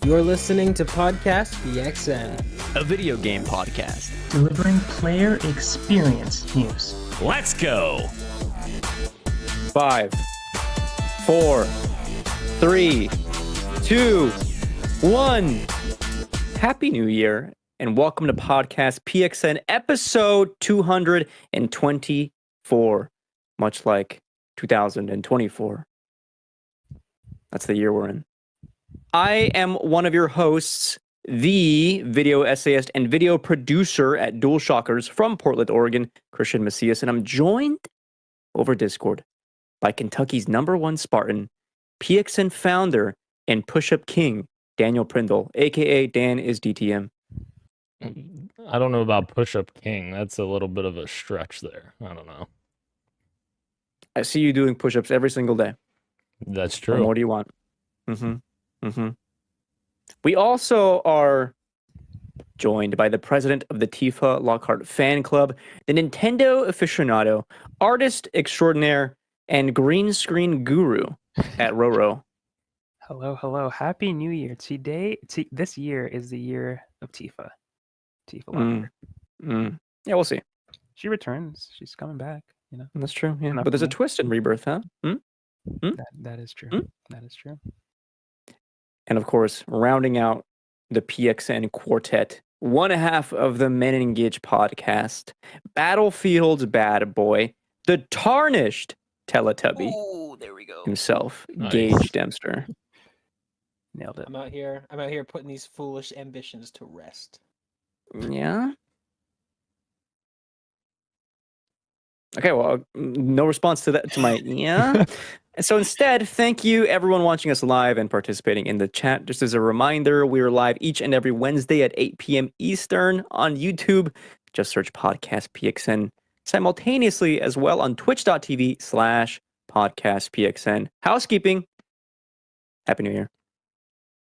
You're listening to Podcast PXN, a video game podcast delivering player experience news. Let's go! 5, 4, 3, 2, 1. Happy New Year, and welcome to Podcast PXN episode 224, much like 2024. That's the year we're in. I am one of your hosts, the video essayist and video producer at DualShockers from Portland, Oregon, Christian Macias, and I'm joined over Discord by Kentucky's #1 Spartan, PXN founder, and push-up king, Daniel Prindle, aka Dan is DTM. I don't know about push-up king. That's a little bit of a stretch there. I don't know. I see you doing push-ups every single day. That's What true. more do you want? We also are joined by the president of the Tifa Lockhart fan club, the Nintendo aficionado, artist extraordinaire, and green screen guru at Roro. Hello. Happy New Year. This year is the year of Tifa. Tifa Lockhart. Yeah, we'll see. She returns. She's coming back, you know. That's true. Yeah, Enough but there's a for me. twist in Rebirth, huh? That is true. That is true. And of course, rounding out the PXN quartet, one half of the Men Engage podcast, Battlefield's bad boy, the tarnished Teletubby there we go. himself, Nice. Gage Dempster. Nailed it. I'm out here putting these foolish ambitions to rest. Yeah. Okay, well, no response to that, to my yeah. So instead, thank you everyone watching us live and participating in the chat. Just as a reminder, we are live each and every Wednesday at 8 p.m. Eastern on YouTube. Just search Podcast PXN simultaneously as well on twitch.tv/podcastpxn. Housekeeping. Happy New Year.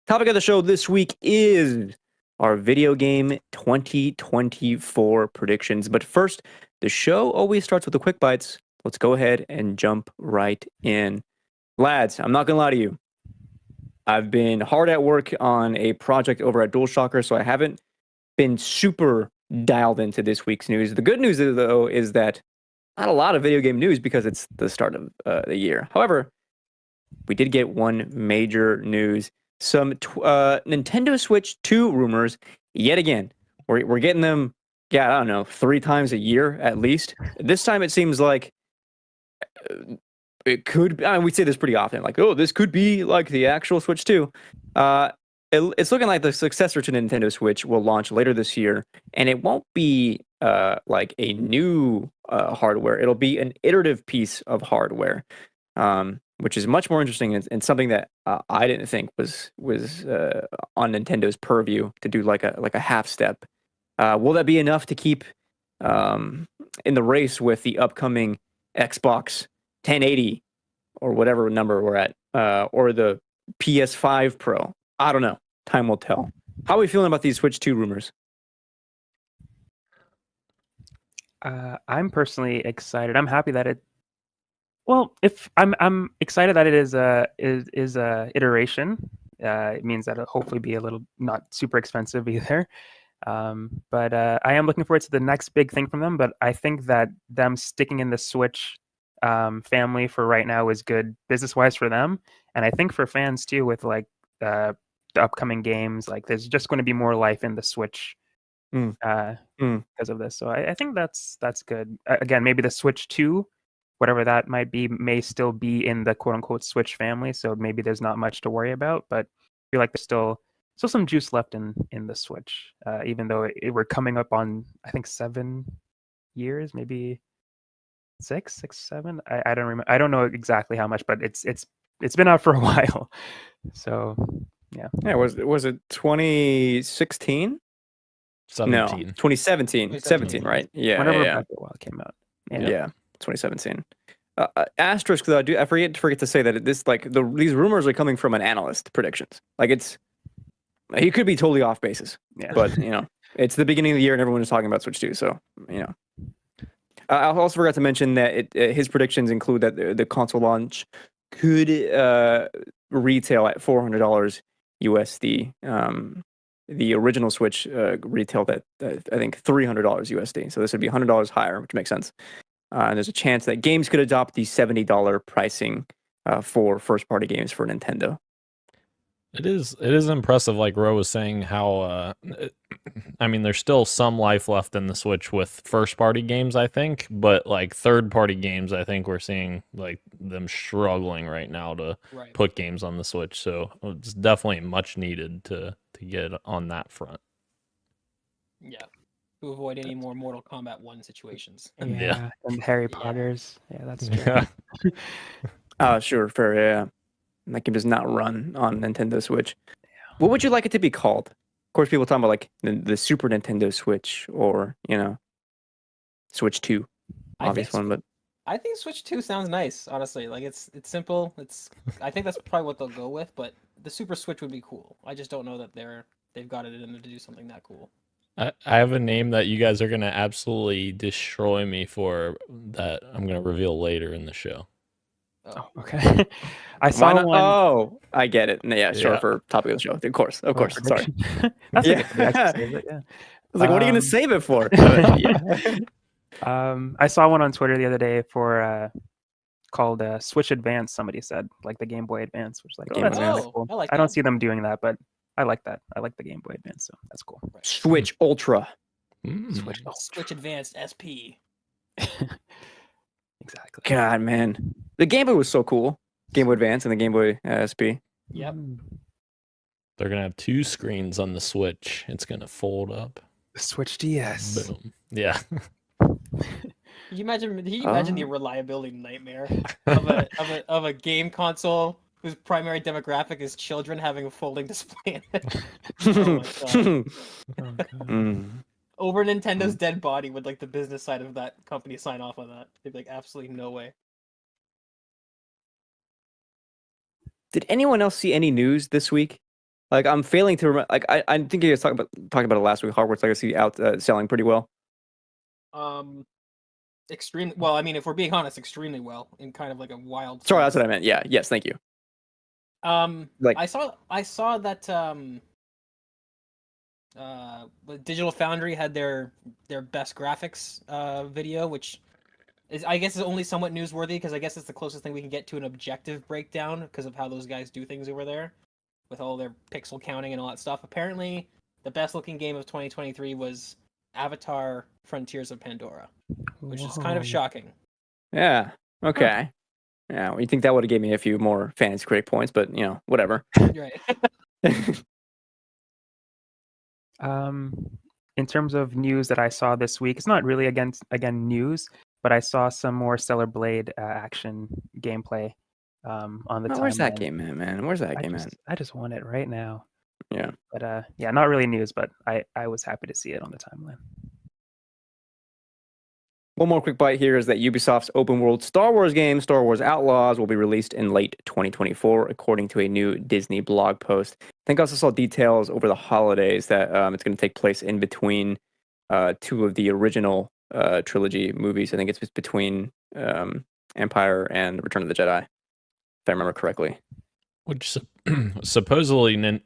Topic of the show this week is our video game 2024 predictions. But first, the show always starts with the quick bites. Let's go ahead and jump right in. Lads, I'm not going to lie to you. I've been hard at work on a project over at DualShocker, so I haven't been super dialed into this week's news. The good news, though, is that not a lot of video game news because it's the start of the year. However, we did get one major news. Some Nintendo Switch 2 rumors, yet again. We're getting them, I don't know, 3 times a year at least. This time it seems like it could be, we say this pretty often, like, oh, this could be like the actual Switch 2. It's looking like the successor to Nintendo Switch will launch later this year, and it won't be like a new hardware. It'll be an iterative piece of hardware, which is much more interesting and something that I didn't think was on Nintendo's purview to do like a half step. Will that be enough to keep in the race with the upcoming Xbox 1080 or whatever number we're at, or the PS5 Pro? I don't know. Time will tell. How are we feeling about these Switch 2 rumors? I'm personally excited. I'm happy that it. Well, if I'm excited that it is a iteration. It means that it'll hopefully be a little not super expensive either. But I am looking forward to the next big thing from them. But I think that them sticking in the Switch family for right now is good business-wise for them, and I think for fans too. With like the upcoming games, like there's just going to be more life in the Switch because of this. So I think that's good. Again, maybe the Switch 2, whatever that might be, may still be in the quote-unquote Switch family. So maybe there's not much to worry about. But I feel like there's still some juice left in the Switch, even though we're coming up on, I think, 7 years, maybe 6, 7. I don't remember. I don't know exactly how much, but it's been out for a while. So yeah. Was it 2016? 17. No, 2017. 17, right? Yeah. Whenever yeah. Breath of the Wild came out. Yeah, 2017. Asterisk, though, I forget to say that this these rumors are coming from an analyst predictions. Like he could be totally off basis. Yeah. But it's the beginning of the year and everyone is talking about Switch 2. So I also forgot to mention that his predictions include that the console launch could retail at $400 USD. The original Switch retailed at I think $300 USD. So this would be $100 higher, which makes sense. And there's a chance that games could adopt the $70 pricing for first-party games for Nintendo. It is impressive, like Ro was saying, how I mean, there's still some life left in the Switch with first party games, I think, but like third party games, I think we're seeing like them struggling right now to Right. put games on the Switch. So it's definitely much needed to get on that front. Yeah. To avoid any more Mortal Kombat 1 situations. Yeah, and Harry Yeah. Potter's. Yeah, that's true. Yeah. Sure, fair, yeah. That game does not run on Nintendo Switch. What would you like it to be called? Of course, people talking about like the Super Nintendo Switch or, Switch 2, I obvious think one, but I think Switch 2 sounds nice, honestly. Like it's simple. I think that's probably what they'll go with, but the Super Switch would be cool. I just don't know that they've got it in them to do something that cool. I have a name that you guys are going to absolutely destroy me for that I'm going to reveal later in the show. Oh, okay. I why saw not? one. Oh, I get it. Yeah, sure, Yeah. for topic of the show. Of course. Sorry. That's Yeah. a good way to save it, yeah. I was like, what are you going to Um, save it for? I saw one on Twitter the other day for called Switch Advance. Somebody said like the Game Boy Advance, which is like, Game that's Boy kind Advance. of cool. I like I don't that. see them doing that, but I like that. I like the Game Boy Advance, so that's cool. Switch Ultra. Switch. Switch Advanced SP. Exactly. God, man. The Game Boy was so cool. Game Boy Advance and the Game Boy SP. Yep. Mm. They're going to have two screens on the Switch. It's going to fold up. The Switch DS. Boom. Yeah. Can you imagine the reliability nightmare of a game console whose primary demographic is children having a folding display? Oh my god. Oh, God. Mm. Over Nintendo's dead body would like the business side of that company sign off on that. They'd be like, absolutely no way. Did anyone else see any news this week? Like, I'm failing to remember. Like, I think you guys talked about it last week. Hogwarts Legacy out selling pretty well. Extremely well. I mean, if we're being honest, extremely well in kind of like a wild. Sorry, that's sense. what I meant. Yeah. Yes. Thank you. Like- I saw that Digital Foundry had their best graphics video, which is, I guess, is only somewhat newsworthy because I guess it's the closest thing we can get to an objective breakdown because of how those guys do things over there with all their pixel counting and all that stuff. Apparently, the best looking game of 2023 was Avatar: Frontiers of Pandora, which is kind of Whoa. shocking. Yeah. Okay. Yeah. Well, you think that would have gave me a few more fantasy critic points, but whatever. Right. In terms of news that I saw this week, it's not really again news, but I saw some more Stellar Blade action gameplay on the Where's that timeline. game at, man? Where's that game at? I just want it right now. Yeah. But yeah, not really news, but I was happy to see it on the timeline. One more quick bite here is that Ubisoft's open world Star Wars game, Star Wars Outlaws, will be released in late 2024, according to a new Disney blog post. I think I also saw details over the holidays that it's going to take place in between two of the original trilogy movies. I think it's between Empire and Return of the Jedi, if I remember correctly. Which supposedly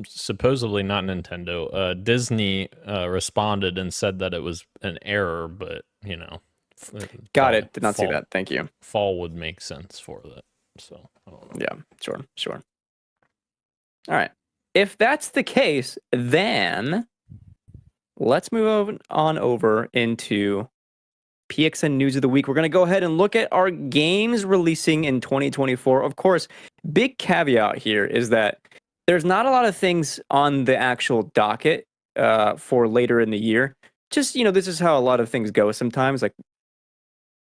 supposedly not Nintendo. Disney responded and said that it was an error, but Got it. Did not see that. Thank you. Fall would make sense for that. So I don't know. Yeah, sure. All right. If that's the case, then let's move on over into PXN News of the Week. We're going to go ahead and look at our games releasing in 2024. Of course, big caveat here is that there's not a lot of things on the actual docket for later in the year. Just, this is how a lot of things go sometimes. Like,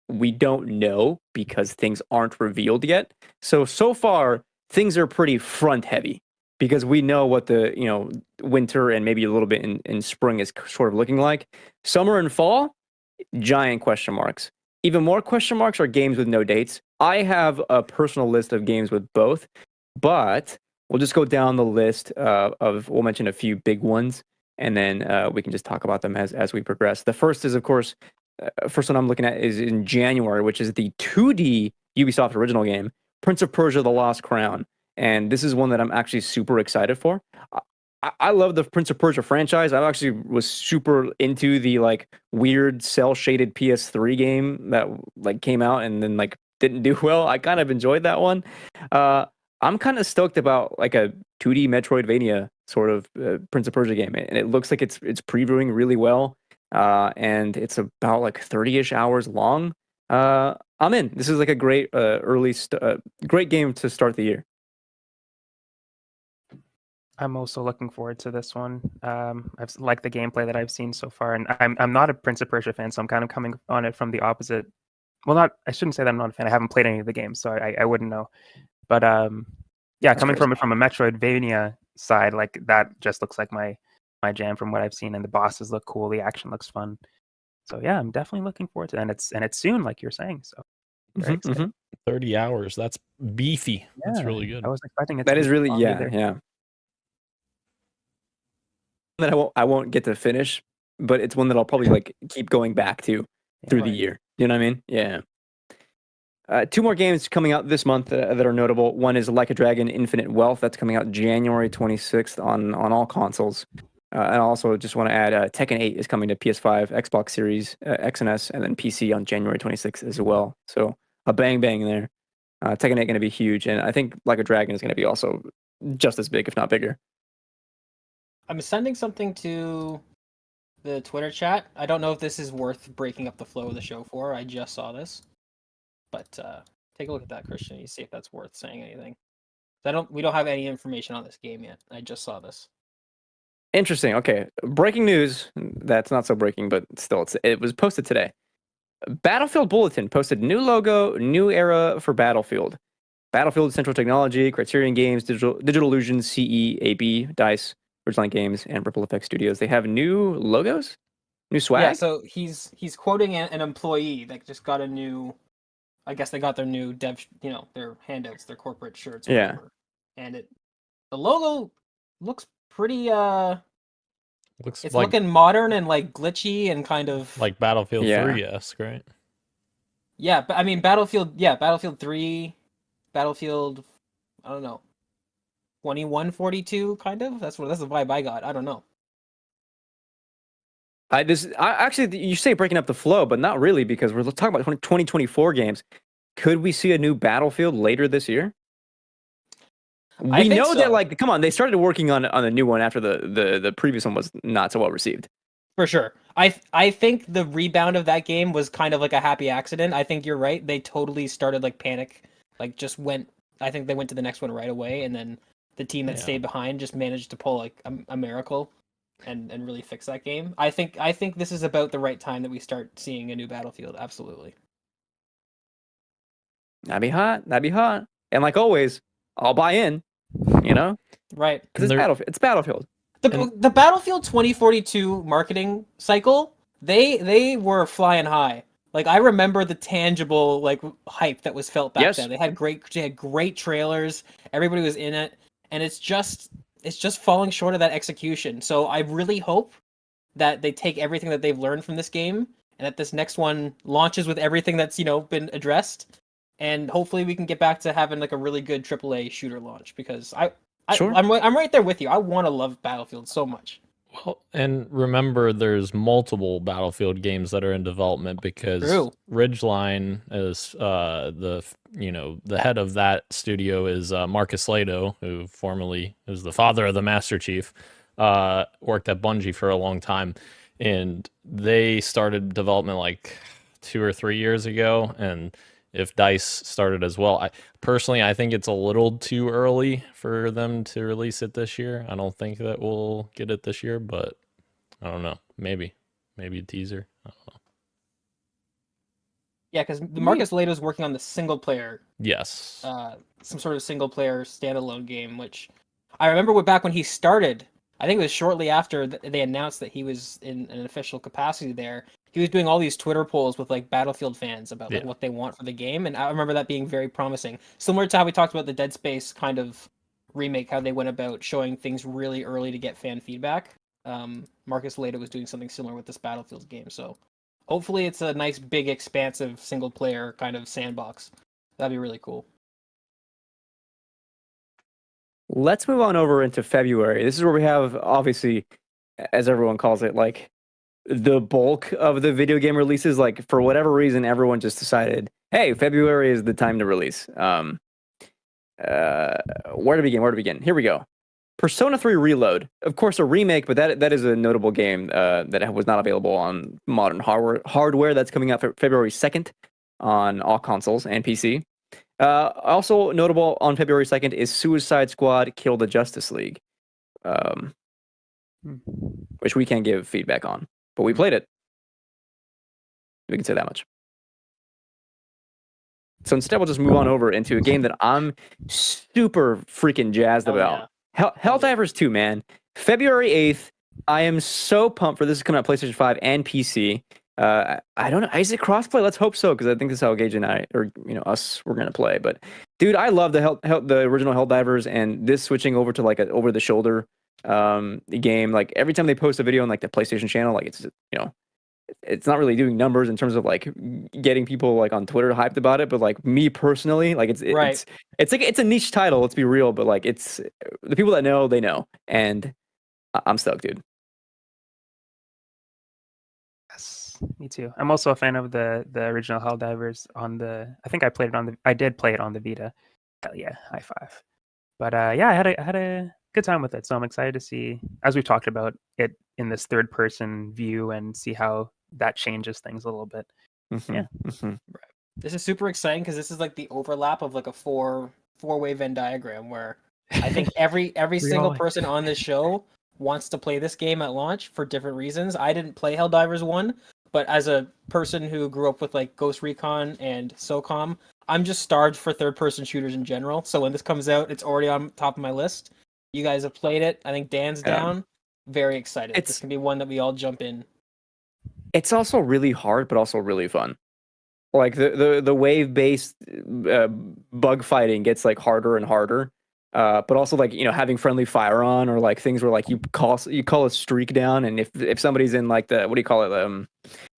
we don't know because things aren't revealed yet. So far, things are pretty front heavy because we know what the, winter and maybe a little bit in spring is sort of looking like. Summer and fall, giant question marks. Even more question marks are games with no dates. I have a personal list of games with both, but we'll just go down the list we'll mention a few big ones, and then we can just talk about them as we progress. The first is, of course, first one I'm looking at is in January, which is the 2D Ubisoft original game, Prince of Persia: The Lost Crown. and this is one that I'm actually super excited for. I love the Prince of Persia franchise. I actually was super into the like weird cell shaded PS3 game that like came out and then like didn't do well. I kind of enjoyed that one. I'm kind of stoked about like a 2D Metroidvania sort of Prince of Persia game, and it looks like it's previewing really well. And it's about like 30-ish hours long. I'm in. This is like a great great game to start the year. I'm also looking forward to this one. I've liked the gameplay that I've seen so far, and I'm not a Prince of Persia fan, so I'm kind of coming on it from the opposite. Well, I shouldn't say that I'm not a fan. I haven't played any of the games, so I wouldn't know. But yeah, That's coming crazy. from a Metroidvania side, like that just looks like my jam from what I've seen, and the bosses look cool, the action looks fun. So yeah, I'm definitely looking forward to it, and it's soon, like you're saying. So very excited. 30 hours. That's beefy. That's Yeah, really good. I was expecting it. That to is be really long either. yeah. That I won't get to finish, but it's one that I'll probably like keep going back to through the Right. year. You know what I mean? Yeah. Two more games coming out this month that are notable. One is Like a Dragon: Infinite Wealth. That's coming out January 26th on all consoles. And I also just want to add Tekken 8 is coming to PS5, Xbox Series X and S, and then PC on January 26th as well. So a bang there. Tekken 8 going to be huge, and I think Like a Dragon is going to be also just as big, if not bigger. I'm sending something to the Twitter chat. I don't know if this is worth breaking up the flow of the show for. I just saw this, but take a look at that, Christian. You see if that's worth saying anything. We don't have any information on this game yet. I just saw this. Interesting. Okay, breaking news. That's not so breaking, but still, it was posted today. Battlefield Bulletin posted new logo, new era for Battlefield. Battlefield Central Technology, Criterion Games, Digital Illusions, CE, AB, DICE, Ridgeline Games, and Ripple Effects Studios. They have new logos, new swag. Yeah, so he's quoting an employee that just got a new. I guess they got their new dev, their handouts, their corporate shirts. Or Yeah. whatever. And the logo looks pretty. Looks It's like looking modern and like glitchy and kind of like Battlefield Yeah. 3-esque, right? Yeah, but I mean Battlefield 3, Battlefield, I don't know, 2142 kind of. That's the vibe I got. I don't know. Actually, you say breaking up the flow, but not really, because we're talking about 2024 games. Could we see a new Battlefield later this year? I We think know so. that, like, come on, they started working on a new one after the previous one was not so well received. For sure. I think the rebound of that game was kind of like a happy accident. I think you're right. They totally started like panic, like just went. I think they went to the next one right away, and then the team that Yeah. stayed behind just managed to pull like a miracle, and really fix that game. I think this is about the right time that we start seeing a new Battlefield. Absolutely. That'd be hot. And like always, I'll buy in. You know, Right. because And it's Battlefield. The Battlefield 2042 marketing cycle, they were flying high. Like I remember the tangible like hype that was felt back Yes. then. They had great trailers. Everybody was in it, and it's just falling short of that execution. So I really hope that they take everything that they've learned from this game and that this next one launches with everything that's, been addressed, and hopefully we can get back to having like a really good AAA shooter launch because Sure. I'm right there with you. I want to love Battlefield so much. Well, and remember, there's multiple Battlefield games that are in development because True. Ridgeline is the head of that studio is Marcus Lato, who formerly is the father of the Master Chief, worked at Bungie for a long time, and they started development like 2 or 3 years ago, and if DICE started as well. I think it's a little too early for them to release it this year. I don't think that we'll get it this year, but I don't know. Maybe a teaser. I don't know. Yeah, because Marcus Lato's working on the single player, Yes. some sort of single player standalone game, which I remember back when he started. I think it was shortly after they announced that he was in an official capacity there. He was doing all these Twitter polls with like Battlefield fans about like Yeah. what they want for the game, and I remember that being very promising. Similar to how we talked about the Dead Space kind of remake, how they went about showing things really early to get fan feedback. Marcus Lato was doing something similar with this Battlefield game, so hopefully it's a nice, big, expansive single player kind of sandbox. That'd be really cool. let's move on over into February. This is where we have, obviously, as everyone calls it, like the bulk of the video game releases. Like for whatever reason, everyone just decided, hey, February is the time to release. Where to begin? Where to begin? Here we go. Persona 3 Reload, of course, a remake, but that is a notable game that was not available on modern hardware. That's coming out February 2nd on all consoles and PC. Also notable on February 2nd is Suicide Squad Kill the Justice League, which we can't give feedback on, but we played it. We can say that much. So instead, we'll just move on over into a game that I'm super freaking jazzed about. Helldivers 2, man. February 8th. I am so pumped for this. Is coming out PlayStation 5 and PC. I don't know. Is it crossplay? Let's hope so, because I think this is how Gage and I, or us, we're gonna play. But dude, I love the original Helldivers, and this switching over to like a over the shoulder game. Like every time they post a video on like the PlayStation channel, like it's not really doing numbers in terms of like getting people like on Twitter hyped about it, but like me personally, like it's like it's a niche title. Let's be real, but like it's the people that know, they know, and I'm stoked, dude. Yes, me too. I'm also a fan of the original Helldivers on the. I think I played it on the. I did play it on the Vita. Hell yeah, high five. But yeah, I had a good time with it, so I'm excited to see, as we've talked about, it in this third person view and see how that changes things a little bit. Yeah. This is super exciting because this is like the overlap of like a four-way Venn diagram where I think every single person on this show wants to play this game at launch for different reasons. I didn't play Helldivers 1, but as a person who grew up with like Ghost Recon and SOCOM, I'm just starved for third-person shooters in general. So when this comes out, it's already on top of my list. You guys have played it. I think Dan's down. Very excited. This can be one that we all jump in. It's also really hard, but also really fun. Like the wave-based bug fighting gets like harder and harder. But also like having friendly fire on, or like things where like you call a streak down, and if somebody's in like the what do you call it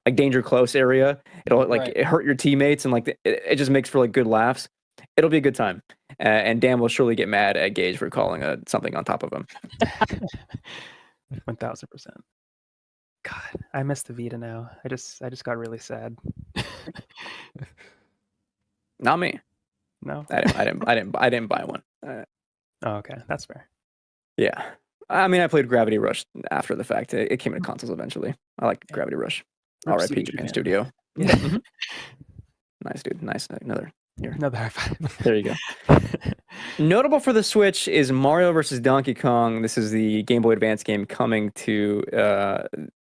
like danger close area, it'll like it hurt your teammates, and like it just makes for like good laughs. It'll be a good time, and Dan will surely get mad at Gage for calling something on top of him. 1000%. God, I miss the Vita now. I just got really sad. Not me. No, I didn't buy one. Oh, okay, that's fair. Yeah, I mean, I played Gravity Rush after the fact. It came to consoles eventually. I like Gravity Rush. R.I.P. Japan Studio. Yeah. Nice, dude. Nice. Another high five. There you go. Notable for the Switch is Mario vs. Donkey Kong. This is the Game Boy Advance game coming to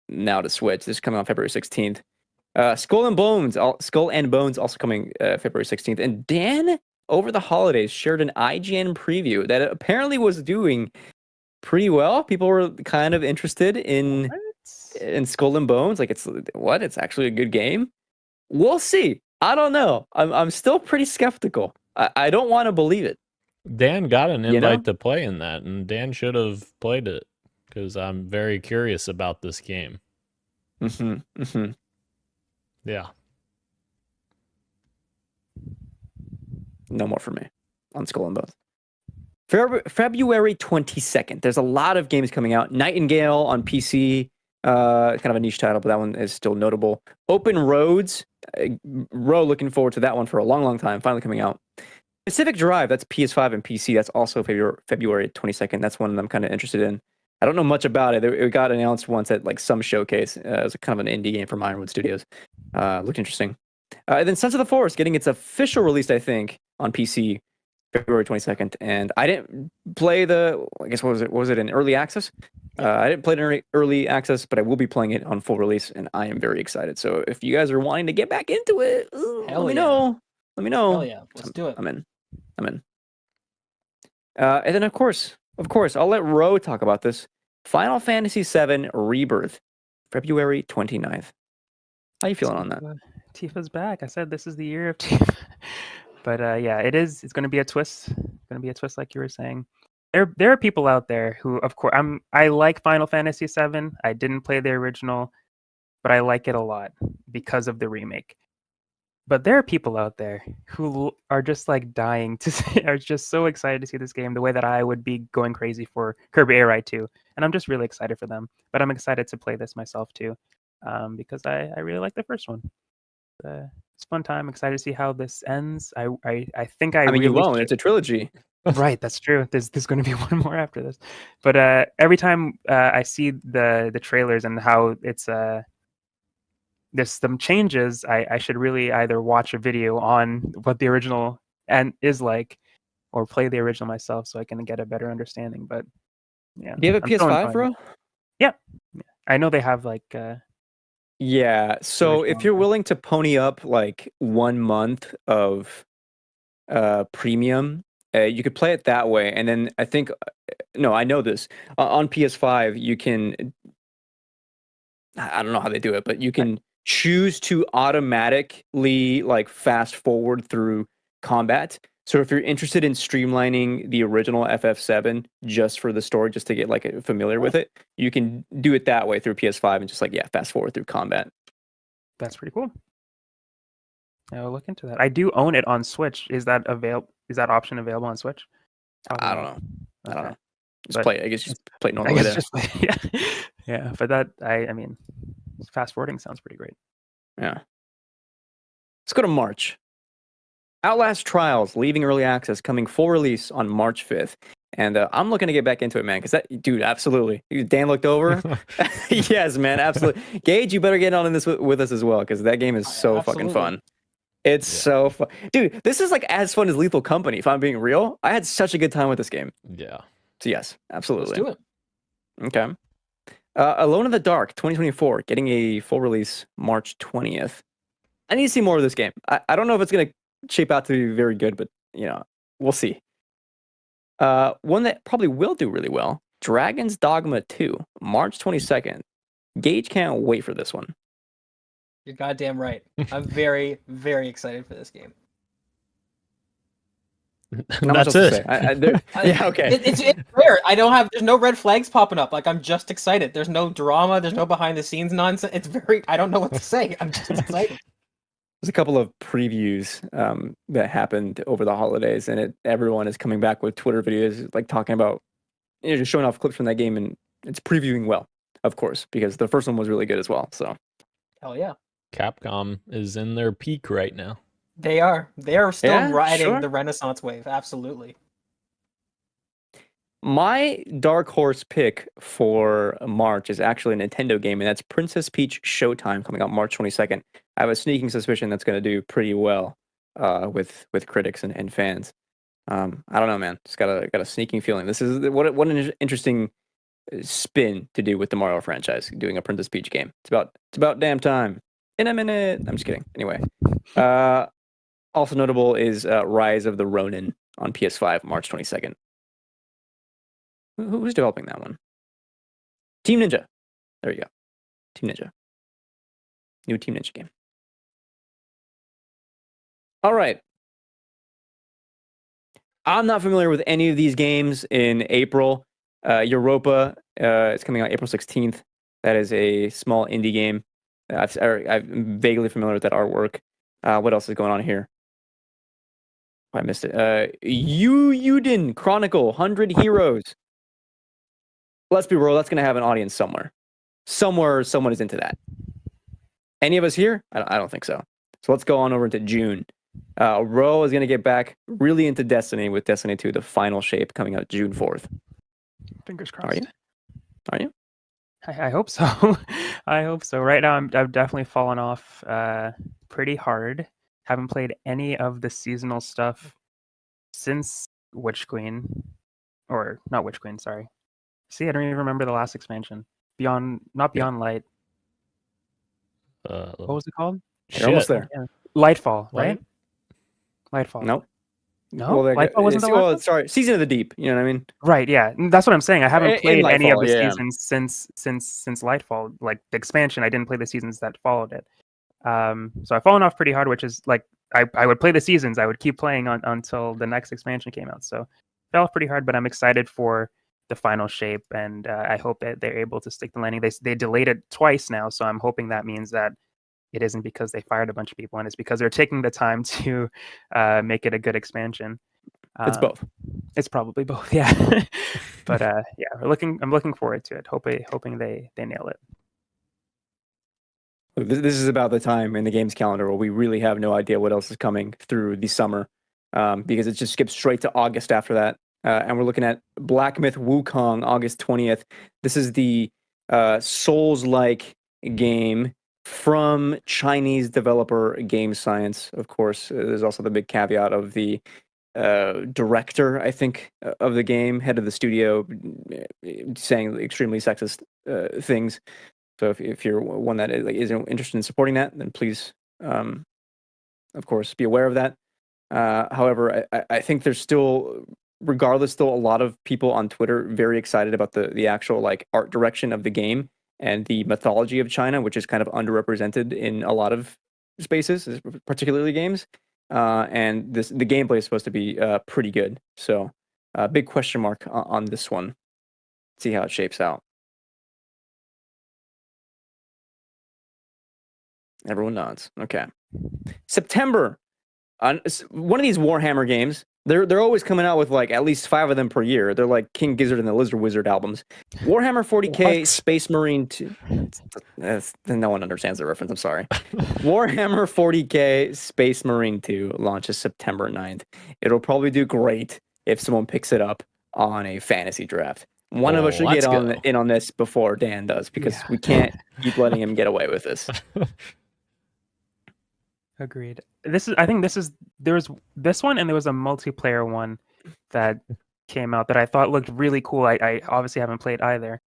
now to Switch. This is coming on February 16th. Skull and Bones also coming February 16th. And Dan, over the holidays, shared an IGN preview that apparently was doing pretty well. People were kind of interested in Skull and Bones. Like it's actually a good game. We'll see. I don't know. I'm still pretty skeptical. I don't want to believe it. Dan got an invite to play in that, and Dan should have played it because I'm very curious about this game. Yeah. No more for me on Skull and Bones. February 22nd. There's a lot of games coming out. Nightingale on PC. Kind of a niche title, but that one is still notable. Open Roads. Looking forward to that one for a long, long time. Finally coming out. Pacific Drive. That's PS5 and PC. That's also February 22nd. That's one I'm kind of interested in. I don't know much about it. It got announced once at like some showcase. It was kind of an indie game from Ironwood Studios. Looked interesting. And then Sons of the Forest getting its official release, I think, on PC February 22nd. And I didn't play I guess what was it in early access? I didn't play it in early access, but I will be playing it on full release, and I am very excited. So if you guys are wanting to get back into it, let me know. Let me know. Hell yeah, let's do it. I'm in. And then of course, I'll let Ro talk about this. Final Fantasy VII Rebirth, February 29th. How you feeling on that? Tifa's back. I said this is the year of Tifa. But yeah, it is. It's going to be a twist. Like you were saying. There are people out there who, of course, I like Final Fantasy VII. I didn't play the original, but I like it a lot because of the remake. But there are people out there who are just like dying to see, are just so excited to see this game the way that I would be going crazy for Kirby Air Ride 2. And I'm just really excited for them. But I'm excited to play this myself too, because I really like the first one. It's a fun time. Excited to see how this ends. I think I I mean, really you won't. It's a trilogy. right. That's true. There's going to be one more after this. But every time I see the trailers and how it's there's some changes, I should really either watch a video on what the original and is like, or play the original myself so I can get a better understanding. But yeah, Do you have a I'm still PS5, enjoying bro? it. Yeah, I know they have like Yeah. So if original you're one. willing to pony up like 1 month of premium, you could play it that way. And then I think, no, I know this. On PS5, you can, I don't know how they do it, but you can choose to automatically like fast forward through combat. So if you're interested in streamlining the original FF7 just for the story, just to get like familiar with it, you can do it that way through PS5 and just like, yeah, fast forward through combat. That's pretty cool. I'll look into that. I do own it on Switch. Is that option available on Switch? Probably I don't not. know. I don't Okay. know. Just But play it. I guess just play it I normally guess there. just yeah, yeah. But that I mean, fast forwarding sounds pretty great. Yeah. Let's go to March. Outlast Trials leaving early access, coming full release on March 5th. And I'm looking to get back into it, man, because that dude, absolutely. Dan looked over. Yes, man, absolutely. Gage, you better get on in this with us as well, because that game is so fucking Absolutely. fun. It's so fun. Dude, this is like as fun as Lethal Company, if I'm being real. I had such a good time with this game. Yeah. So yes, absolutely. Let's do it. Okay. Alone in the Dark 2024, getting a full release March 20th. I need to see more of this game. I don't know if it's going to shape out to be very good, but, you know, we'll see. One that probably will do really well, Dragon's Dogma 2, March 22nd. Gage can't wait for this one. You're goddamn right. I'm very, very excited for this game. Not much That's else to it. say. Yeah, okay. It's rare. There's no red flags popping up. Like, I'm just excited. There's no drama. There's no behind the scenes nonsense. It's very. I don't know what to say. I'm just excited. There's a couple of previews that happened over the holidays, and everyone is coming back with Twitter videos, like talking about, just showing off clips from that game, and it's previewing well, of course, because the first one was really good as well. So, Hell yeah. Capcom is in their peak right now. They are. They are still Yeah, riding sure. the Renaissance wave. Absolutely. my dark horse pick for March is actually a Nintendo game, and that's Princess Peach Showtime, coming out March 22nd. I have a sneaking suspicion that's going to do pretty well with critics and fans. I don't know, man. Just got a sneaking feeling. This is what an interesting spin to do with the Mario franchise, doing a Princess Peach game. It's about damn time. In a minute. I'm just kidding. Anyway, also notable is Rise of the Ronin on PS5, March 22nd. Who's developing that one? Team Ninja. There you go. Team Ninja. New Team Ninja game. All right. I'm not familiar with any of these games in April. Europa is coming out April 16th. That is a small indie game. I'm vaguely familiar with that artwork. What else is going on here? Oh, I missed it. Yuden Chronicle 100 Heroes. Let's be real, that's going to have an audience somewhere. Somewhere, someone is into that. Any of us here? I don't think so. So let's go on over into June. Ro is going to get back really into Destiny with Destiny 2, the final shape, coming out June 4th. Fingers crossed. Are you? I hope so. I hope so. Right now, I've definitely fallen off pretty hard. Haven't played any of the seasonal stuff since Witch Queen, or not Witch Queen. Sorry. See, I don't even remember the last expansion. Not Beyond Light. What was it called? You're almost there. Yeah. Lightfall, right? Lightfall. Nope. No, Well, Lightfall wasn't the last one? sorry, Season of the Deep. You know what I mean? Right, yeah. That's what I'm saying. I haven't In played any of Lightfall, the yeah. seasons since Lightfall. Like the expansion, I didn't play the seasons that followed it. So I've fallen off pretty hard, which is like I would play the seasons. I would keep playing until the next expansion came out. So fell off pretty hard, but I'm excited for the final shape, and I hope that they're able to stick the landing. They delayed it twice now, so I'm hoping that means that it isn't because they fired a bunch of people, and it's because they're taking the time to make it a good expansion. It's both. It's probably both, yeah. But yeah, I'm looking forward to it. Hoping they nail it. This is about the time in the game's calendar where we really have no idea what else is coming through the summer, because it just skips straight to August after that. And we're looking at Black Myth Wukong, August 20th. This is the Souls-like game from Chinese developer Game Science. Of course, there's also the big caveat of the director, I think, of the game, head of the studio, saying extremely sexist things. So if you're one that isn't interested in supporting that, then please, of course, be aware of that. However, I think there's still, regardless, still a lot of people on Twitter very excited about the actual like art direction of the game and the mythology of China, which is kind of underrepresented in a lot of spaces, particularly games. And the gameplay is supposed to be pretty good. So big question mark on this one. See how it shapes out. Everyone nods. Okay. September. One of these Warhammer games. They're always coming out with like at least 5 of them per year. They're like King Gizzard and the Lizard Wizard albums. Warhammer 40K What? Space Marine 2. No one understands the reference. I'm sorry. Warhammer 40K Space Marine 2 launches September 9th. It'll probably do great if someone picks it up on a fantasy draft. One of us should get in on this before Dan does, because we can't keep letting him get away with this. Agreed. There was this one, and there was a multiplayer one that came out that I thought looked really cool. I obviously haven't played either,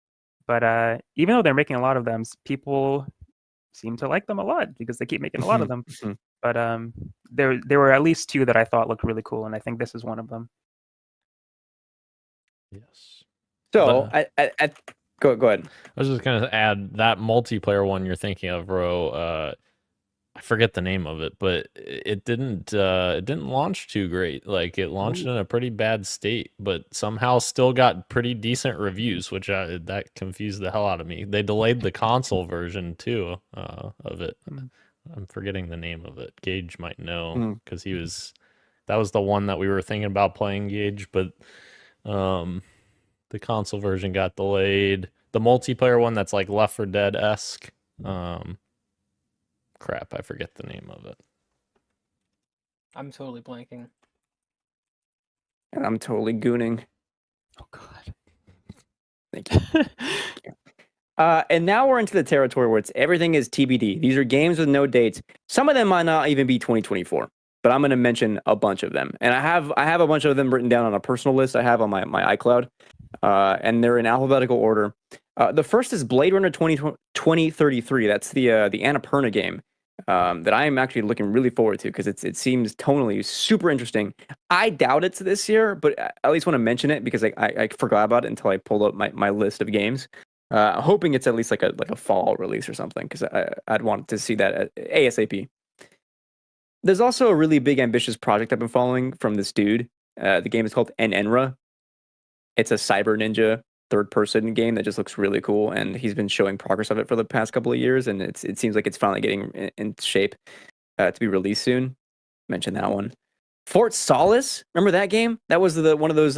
but even though they're making a lot of them, people seem to like them a lot because they keep making a lot of them. But there were at least 2 that I thought looked really cool, and I think this is one of them. Yes. So go ahead. I was just gonna add that multiplayer one you're thinking of, Ro. I forget the name of it, but it didn't launch too great. Like, it launched in a pretty bad state, but somehow still got pretty decent reviews, which that confused the hell out of me. They delayed the console version too of it. I'm forgetting the name of it. Gage might know, because that was the one that we were thinking about playing, Gage, but the console version got delayed. The multiplayer one that's like Left 4 Dead-esque. Crap, I forget the name of it. I'm totally blanking. And I'm totally gooning. Oh God. Thank you. And now we're into the territory where everything is TBD. These are games with no dates. Some of them might not even be 2024, but I'm going to mention a bunch of them. And I have a bunch of them written down on a personal list I have on my iCloud, and they're in alphabetical order. The first is Blade Runner 2033. That's the Annapurna game that I am actually looking really forward to, because it seems tonally super interesting. I doubt it's this year, but I at least want to mention it because I forgot about it until I pulled up my list of games. Hoping it's at least like a fall release or something, because I'd want to see that at ASAP. There's also a really big ambitious project I've been following from this dude. The game is called Enra. It's a cyber ninja third-person game that just looks really cool, and he's been showing progress of it for the past couple of years, and it seems like it's finally getting in shape to be released soon. Mention that one. Fort Solace, remember that game? That was one of those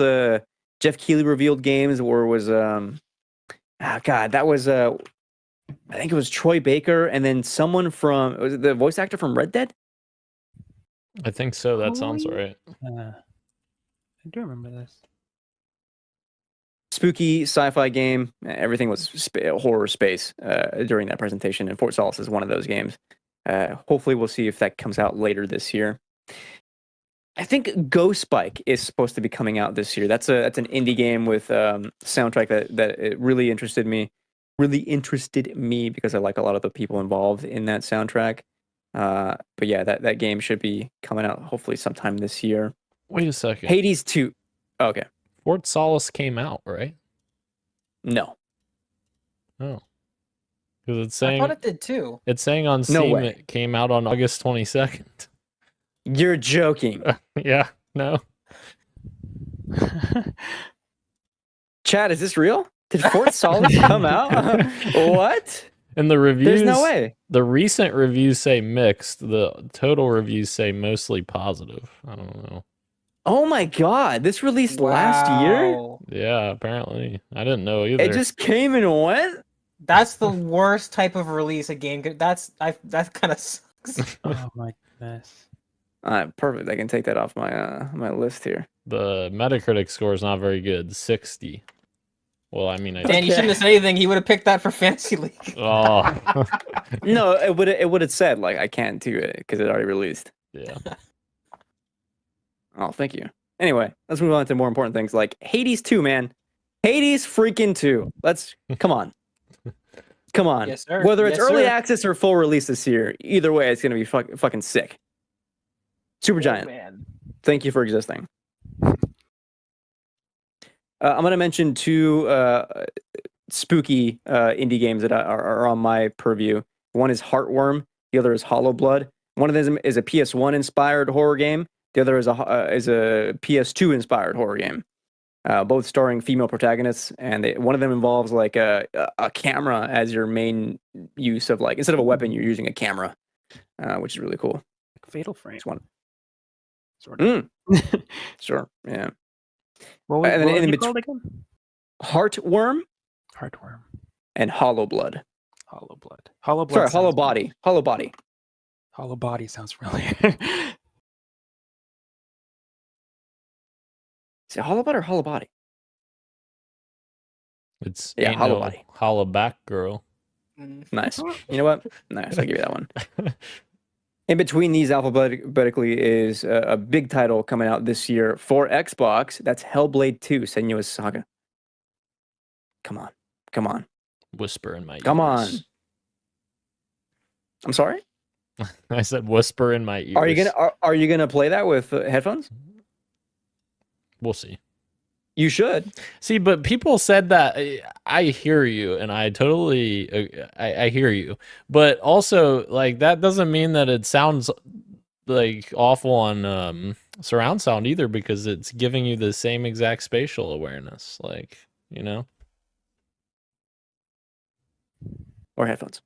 Jeff Keighley revealed games where it was that was I think it was Troy Baker, and then someone from, was it the voice actor from Red Dead? I think so. That sounds right. I do remember this. Spooky sci-fi game. Everything was horror space during that presentation, and Fort Solace is one of those games. Hopefully we'll see if that comes out later this year. I think Ghost Spike is supposed to be coming out this year. That's an indie game with soundtrack that it really interested me because I like a lot of the people involved in that soundtrack. But yeah, that game should be coming out hopefully sometime this year. Wait a second. Hades 2. Okay. Fort Solace came out, right? No. Oh. Because it's I saying thought it did too. it's saying on No Steam way. it came out on August 22nd. You're joking. Yeah, no. Chad, is this real? Did Fort Solace come out? What? And the reviews, There's no way. the recent reviews say mixed. The total reviews say mostly positive. I don't know. Oh my god, this released last year? Wow. Yeah, apparently. I didn't know either. It just came and went? That's the worst type of release a game could. That kind of sucks. Oh my goodness. Perfect. I can take that off my my list here. The Metacritic score is not very good. 60. Well, I mean, Dan, you shouldn't have said anything. He would have picked that for Fantasy League. Oh, No, it would have said like I can't do it because it already released. yeah. Oh, thank you. Anyway, let's move on to more important things like Hades 2, man. Hades freaking 2. Let's come on. Come on. Yes, sir. Whether it's Yes, early sir. access or full release this year, either way, it's gonna be fucking sick. Supergiant, Man. thank you for existing. I'm gonna mention two spooky indie games that are on my purview. One is Heartworm. The other is Hollow Blood. One of them is a PS1 inspired horror game. The other is a PS2 inspired horror game. Both starring female protagonists, and one of them involves like a camera as your main use of like instead of a weapon, you're using a camera, which is really cool. Fatal Frame. Just one. Sort of. Sure, yeah. What was, And then what was in it bet- called again? Heartworm Heartworm. and Hollow Blood. Hollow Blood. Hollow Blood. Sorry, Hollow sounds- Body. Hollow Body. Hollow Body sounds familiar. Is it Hollow Blood or Hollow Body? It's Yeah, ain't Hollow no Body. Hollow back girl. Mm. Nice. You know what? Nice. I'll give you that one. In between these alphabetically is a big title coming out this year for Xbox. That's Hellblade 2, Senua's Saga. Come on. Come on. Whisper in my ears. Come on. I'm sorry? I said whisper in my ears. Are you gonna play that with headphones? We'll see. You should. See, but people said that. I hear you, and I totally, I hear you. But also, like, that doesn't mean that it sounds like awful on surround sound either, because it's giving you the same exact spatial awareness. Like, you know. Or headphones.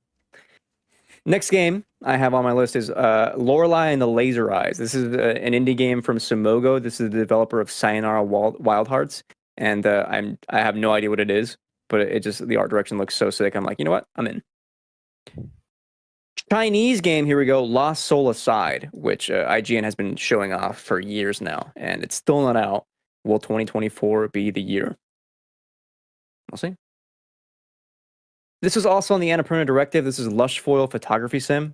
Next game I have on my list is Lorelei and the Laser Eyes. This is an indie game from Sumogo. This is the developer of Sayonara Wild Hearts, and I have no idea what it is, but it just the art direction looks so sick. I'm like, you know what? I'm in. Chinese game, here we go. Lost Soul Aside, which IGN has been showing off for years now, and it's still not out. Will 2024 be the year? We'll see. This was also on the Annapurna Directive. This is Lush Foil Photography Sim.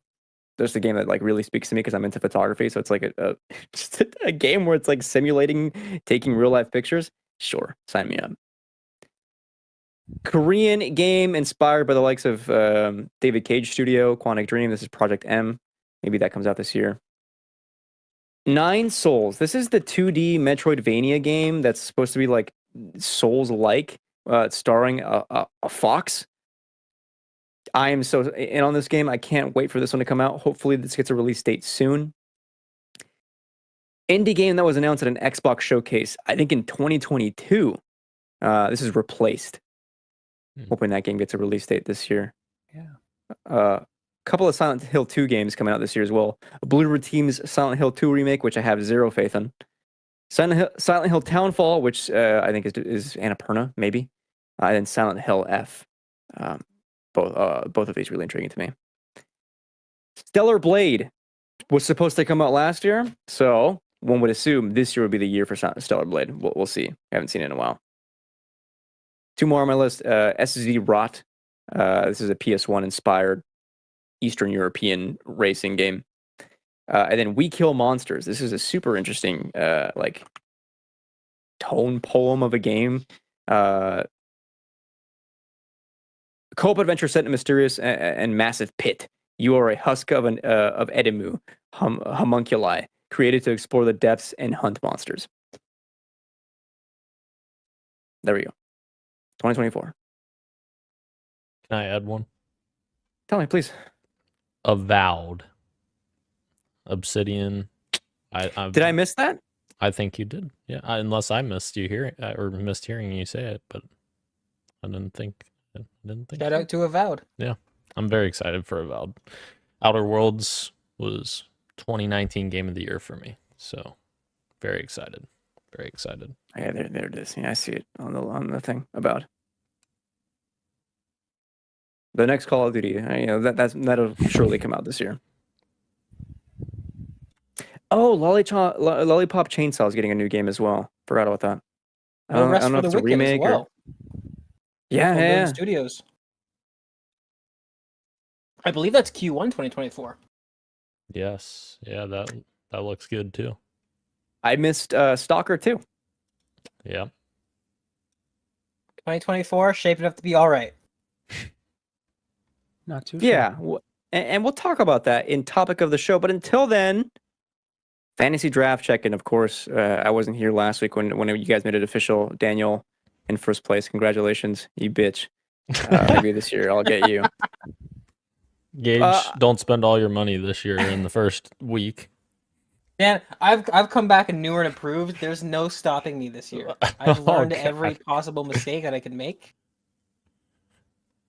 There's a game that like really speaks to me because I'm into photography. So it's like just a game where it's like simulating taking real life pictures. Sure, sign me up. Korean game inspired by the likes of David Cage Studio, Quantic Dream. This is Project M. Maybe that comes out this year. Nine Souls. This is the 2D Metroidvania game that's supposed to be like Souls-like, starring a fox. I am so in on this game. I can't wait for this one to come out. Hopefully, this gets a release date soon. Indie game that was announced at an Xbox showcase, I think in 2022. This is Replaced. Hoping that game gets a release date this year. Yeah. Couple of Silent Hill 2 games coming out this year as well. Blue Root Team's Silent Hill 2 remake, which I have zero faith in. Silent Hill Townfall, which I think is Annapurna, maybe. And Silent Hill F. Both of these really intriguing to me. Stellar Blade was supposed to come out last year, so one would assume this year would be the year for Stellar Blade. We'll see. I haven't seen it in a while. Two more on my list. SZ Rot. This is a PS1 inspired Eastern European racing game. And then We Kill Monsters. This is a super interesting like tone poem of a game. Co-op adventure set in a mysterious and massive pit. You are a husk of Edimu, homunculi, created to explore the depths and hunt monsters. There we go. 2024. Can I add one? Tell me, please. Avowed. Obsidian. Did I miss that? I think you did. Yeah, unless I missed you hearing or missed hearing you say it, but I didn't think. Shout out to Avowed. I'm very excited for Avowed. Outer Worlds was 2019 Game of the Year for me, so very excited. Very excited. Yeah, there it is. Yeah, I see it on the thing about the next Call of Duty. That'll surely come out this year. Oh, Lollipop Chainsaw is getting a new game as well. Forgot about that. No Rest for if the it's a Wicked as remake well. Yeah, From yeah. Boom Studios. I believe that's Q1 2024. Yes, yeah, that looks good too. I missed Stalker 2. Yeah. 2024 shaping up to be all right. Not too Yeah, and we'll talk about that in topic of the show. But until then, fantasy draft check-in. Of course, I wasn't here last week when you guys made it official. Daniel in first place. Congratulations, you bitch. Maybe this year I'll get you. Gage, don't spend all your money this year in the first week. Man, I've come back and newer and improved. There's no stopping me this year. I've learned every possible mistake that I could make.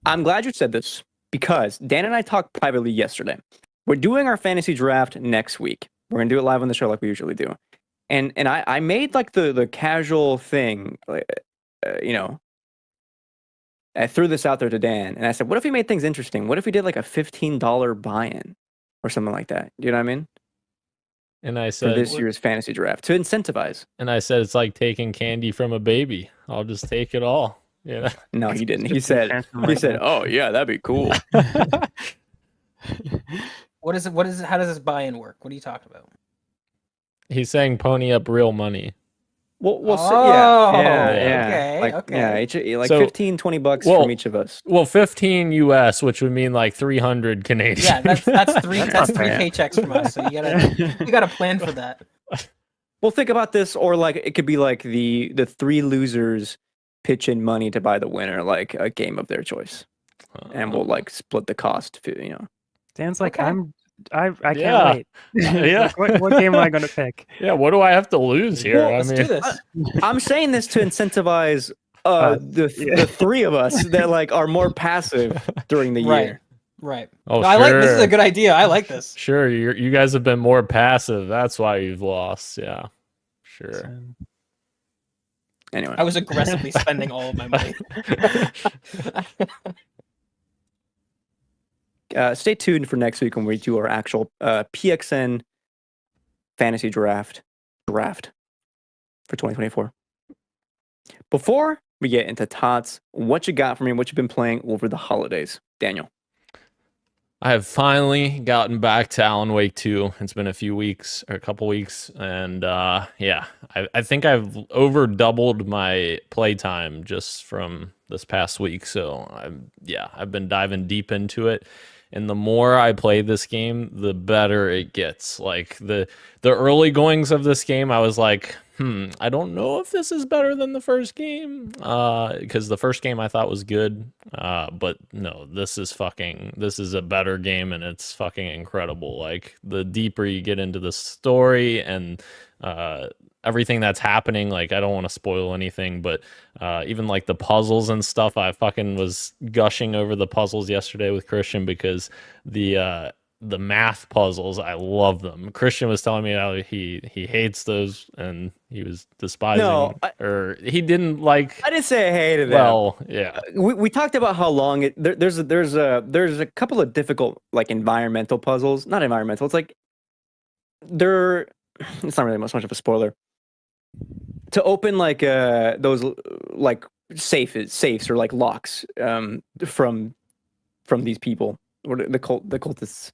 I'm glad you said this because Dan and I talked privately yesterday. We're doing our fantasy draft next week. We're gonna do it live on the show like we usually do. And I made like the casual thing, I threw this out there to Dan and I said, what if we made things interesting? What if we did like a $15 buy-in or something like that? You know what I mean? And I For said this year's fantasy draft to incentivize. And I said it's like taking candy from a baby. I'll just take it all. Yeah. No, he didn't. He said, "Oh yeah, that'd be cool." What is it? How does this buy-in work? What are you talking about? He's saying pony up real money. We'll see. Oh, Yeah. okay, okay. Yeah, like So- 15, 20 bucks from each of us. Well, 15 US, which would mean like 300 Canadian. Yeah, that's three That's three not bad. paychecks from us. So you gotta plan for that. Well, think about this, or like it could be like the three losers pitch in money to buy the winner, like a game of their choice, and we'll like split the cost. Dan's like, Okay. I can't Yeah. wait. Yeah. Like, what game am I going to pick? Yeah, what do I have to lose here? Well, I Let's mean, do this. I'm saying this to incentivize the three of us that like are more passive during the Right. year. Right. Oh, No, I like this. Is sure. a good idea. I like this. Sure, you guys have been more passive. That's why you've lost. Yeah, sure. Anyway, I was aggressively spending all of my money. stay tuned for next week when we do our actual PXN fantasy draft for 2024. Before we get into Tots, what you got for me? What you've been playing over the holidays, Daniel? I have finally gotten back to Alan Wake 2. It's been a couple weeks, and yeah, I think I've over doubled my playtime just from this past week. So I've been diving deep into it. And the more I play this game, the better it gets. Like the early goings of this game, I was like, I don't know if this is better than the first game. Because the first game I thought was good. But no, this is a better game, and it's fucking incredible. Like the deeper you get into the story and everything that's happening, like I don't want to spoil anything, but even like the puzzles and stuff, I fucking was gushing over the puzzles yesterday with Christian because the math puzzles, I love them. Christian was telling me how he hates those and he was despising or he didn't like. I didn't say I hated them. Well, yeah, we talked about how long there's a couple of difficult like environmental puzzles. Not environmental. It's like it's not really much of a spoiler. To open like those like safes or like locks from these people or the cultists,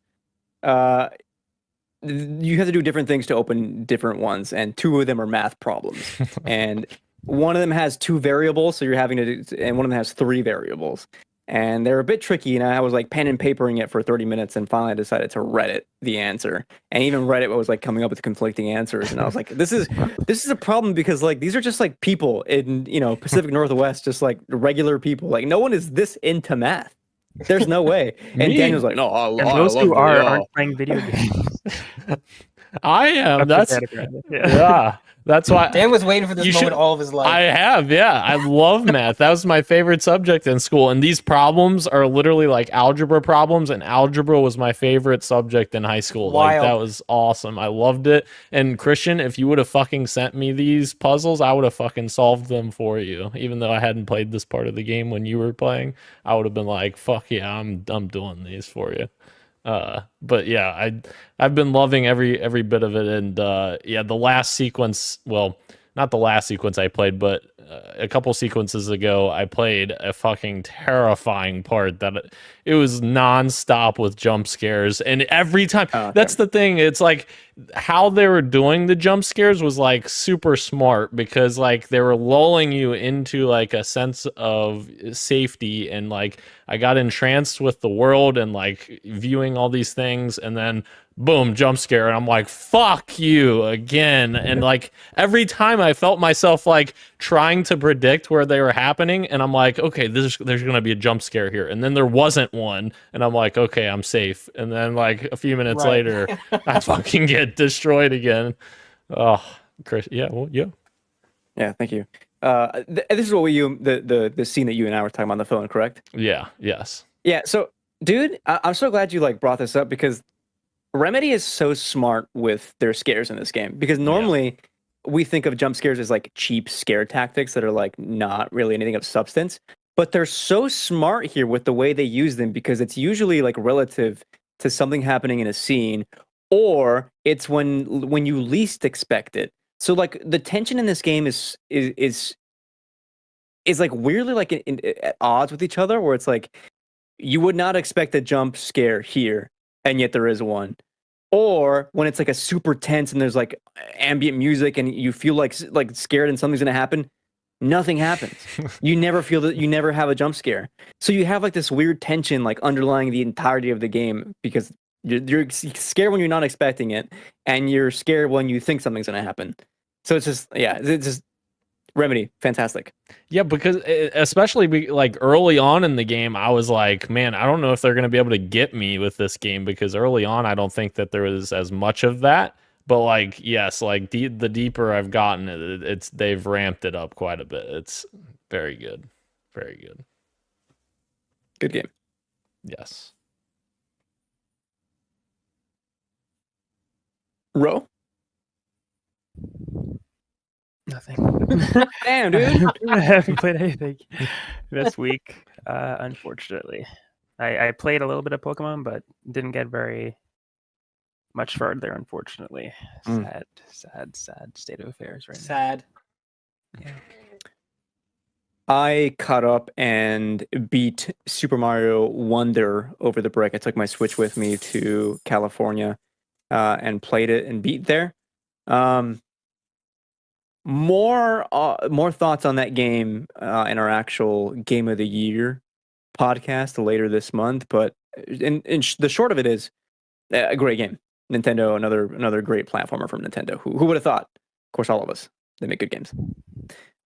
you have to do different things to open different ones, and two of them are math problems, and one of them has two variables, so you're having to do, and one of them has three variables. And they're a bit tricky, and I was like pen and papering it for 30 minutes, and finally I decided to Reddit the answer. And even Reddit was like coming up with conflicting answers, and I was like, this is a problem because like these are just like people in Pacific Northwest, just like regular people. Like no one is this into math. There's no way. And Me? Daniel's like, no, And those who aren't playing video games. I am. Up That's to category. yeah. That's why Dan was waiting for this You moment should- all of his life. I have. Yeah, I love math. That was my favorite subject in school, and these problems are literally like algebra problems. And algebra was my favorite subject in high school. Like that Wild. was awesome. I loved it. And Christian, if you would have fucking sent me these puzzles, I would have fucking solved them for you. Even though I hadn't played this part of the game when you were playing, I would have been like, "Fuck yeah, I'm doing these for you." But yeah, I've been loving every bit of it, and yeah, the last sequence, well, not the last sequence I played, but a couple sequences ago, I played a fucking terrifying part that it was nonstop with jump scares, and every time Oh, okay. that's the thing. It's like how they were doing the jump scares was like super smart because like they were lulling you into like a sense of safety, and like I got entranced with the world and like viewing all these things, and then boom, jump scare, and I'm like, fuck you again. And like every time I felt myself like trying to predict where they were happening, and I'm like, okay, there's gonna be a jump scare here, and then there wasn't one, and I'm like, okay, I'm safe. And then like a few minutes Right. later, I fucking get destroyed again. Oh, Chris, yeah, well, yeah. Yeah, thank you. This is what the scene that you and I were talking about on the phone, correct? Yeah, yes. Yeah. So, dude, I'm so glad you like brought this up because Remedy is so smart with their scares in this game. Because normally we think of jump scares as like cheap scare tactics that are like not really anything of substance. But they're so smart here with the way they use them because it's usually like relative to something happening in a scene, or it's when you least expect it. So like the tension in this game is like weirdly like at odds with each other, where it's like you would not expect a jump scare here, and yet there is one. Or when it's like a super tense and there's like ambient music and you feel like scared and something's gonna happen, nothing happens. You never feel that, you never have a jump scare. So you have like this weird tension like underlying the entirety of the game because you're scared when you're not expecting it, and you're scared when you think something's gonna happen. So it's just it's just Remedy, fantastic. Yeah, because especially like early on in the game, I was like, man, I don't know if they're going to be able to get me with this game because early on, I don't think that there was as much of that. But like, yes, like the deeper I've gotten, they've ramped it up quite a bit. It's very good, very good. Good game. Yes. Ro? Nothing. Damn, dude. I haven't played anything this week, unfortunately. I played a little bit of Pokemon, but didn't get very much further, unfortunately. Mm. Sad state of affairs right Sad. now. Yeah. I caught up and beat Super Mario Wonder over the break. I took my Switch with me to California and played it and beat there. More thoughts on that game in our actual Game of the Year podcast later this month. But the short of it is a great game. Nintendo, another great platformer from Nintendo. Who would have thought? Of course, all of us. They make good games.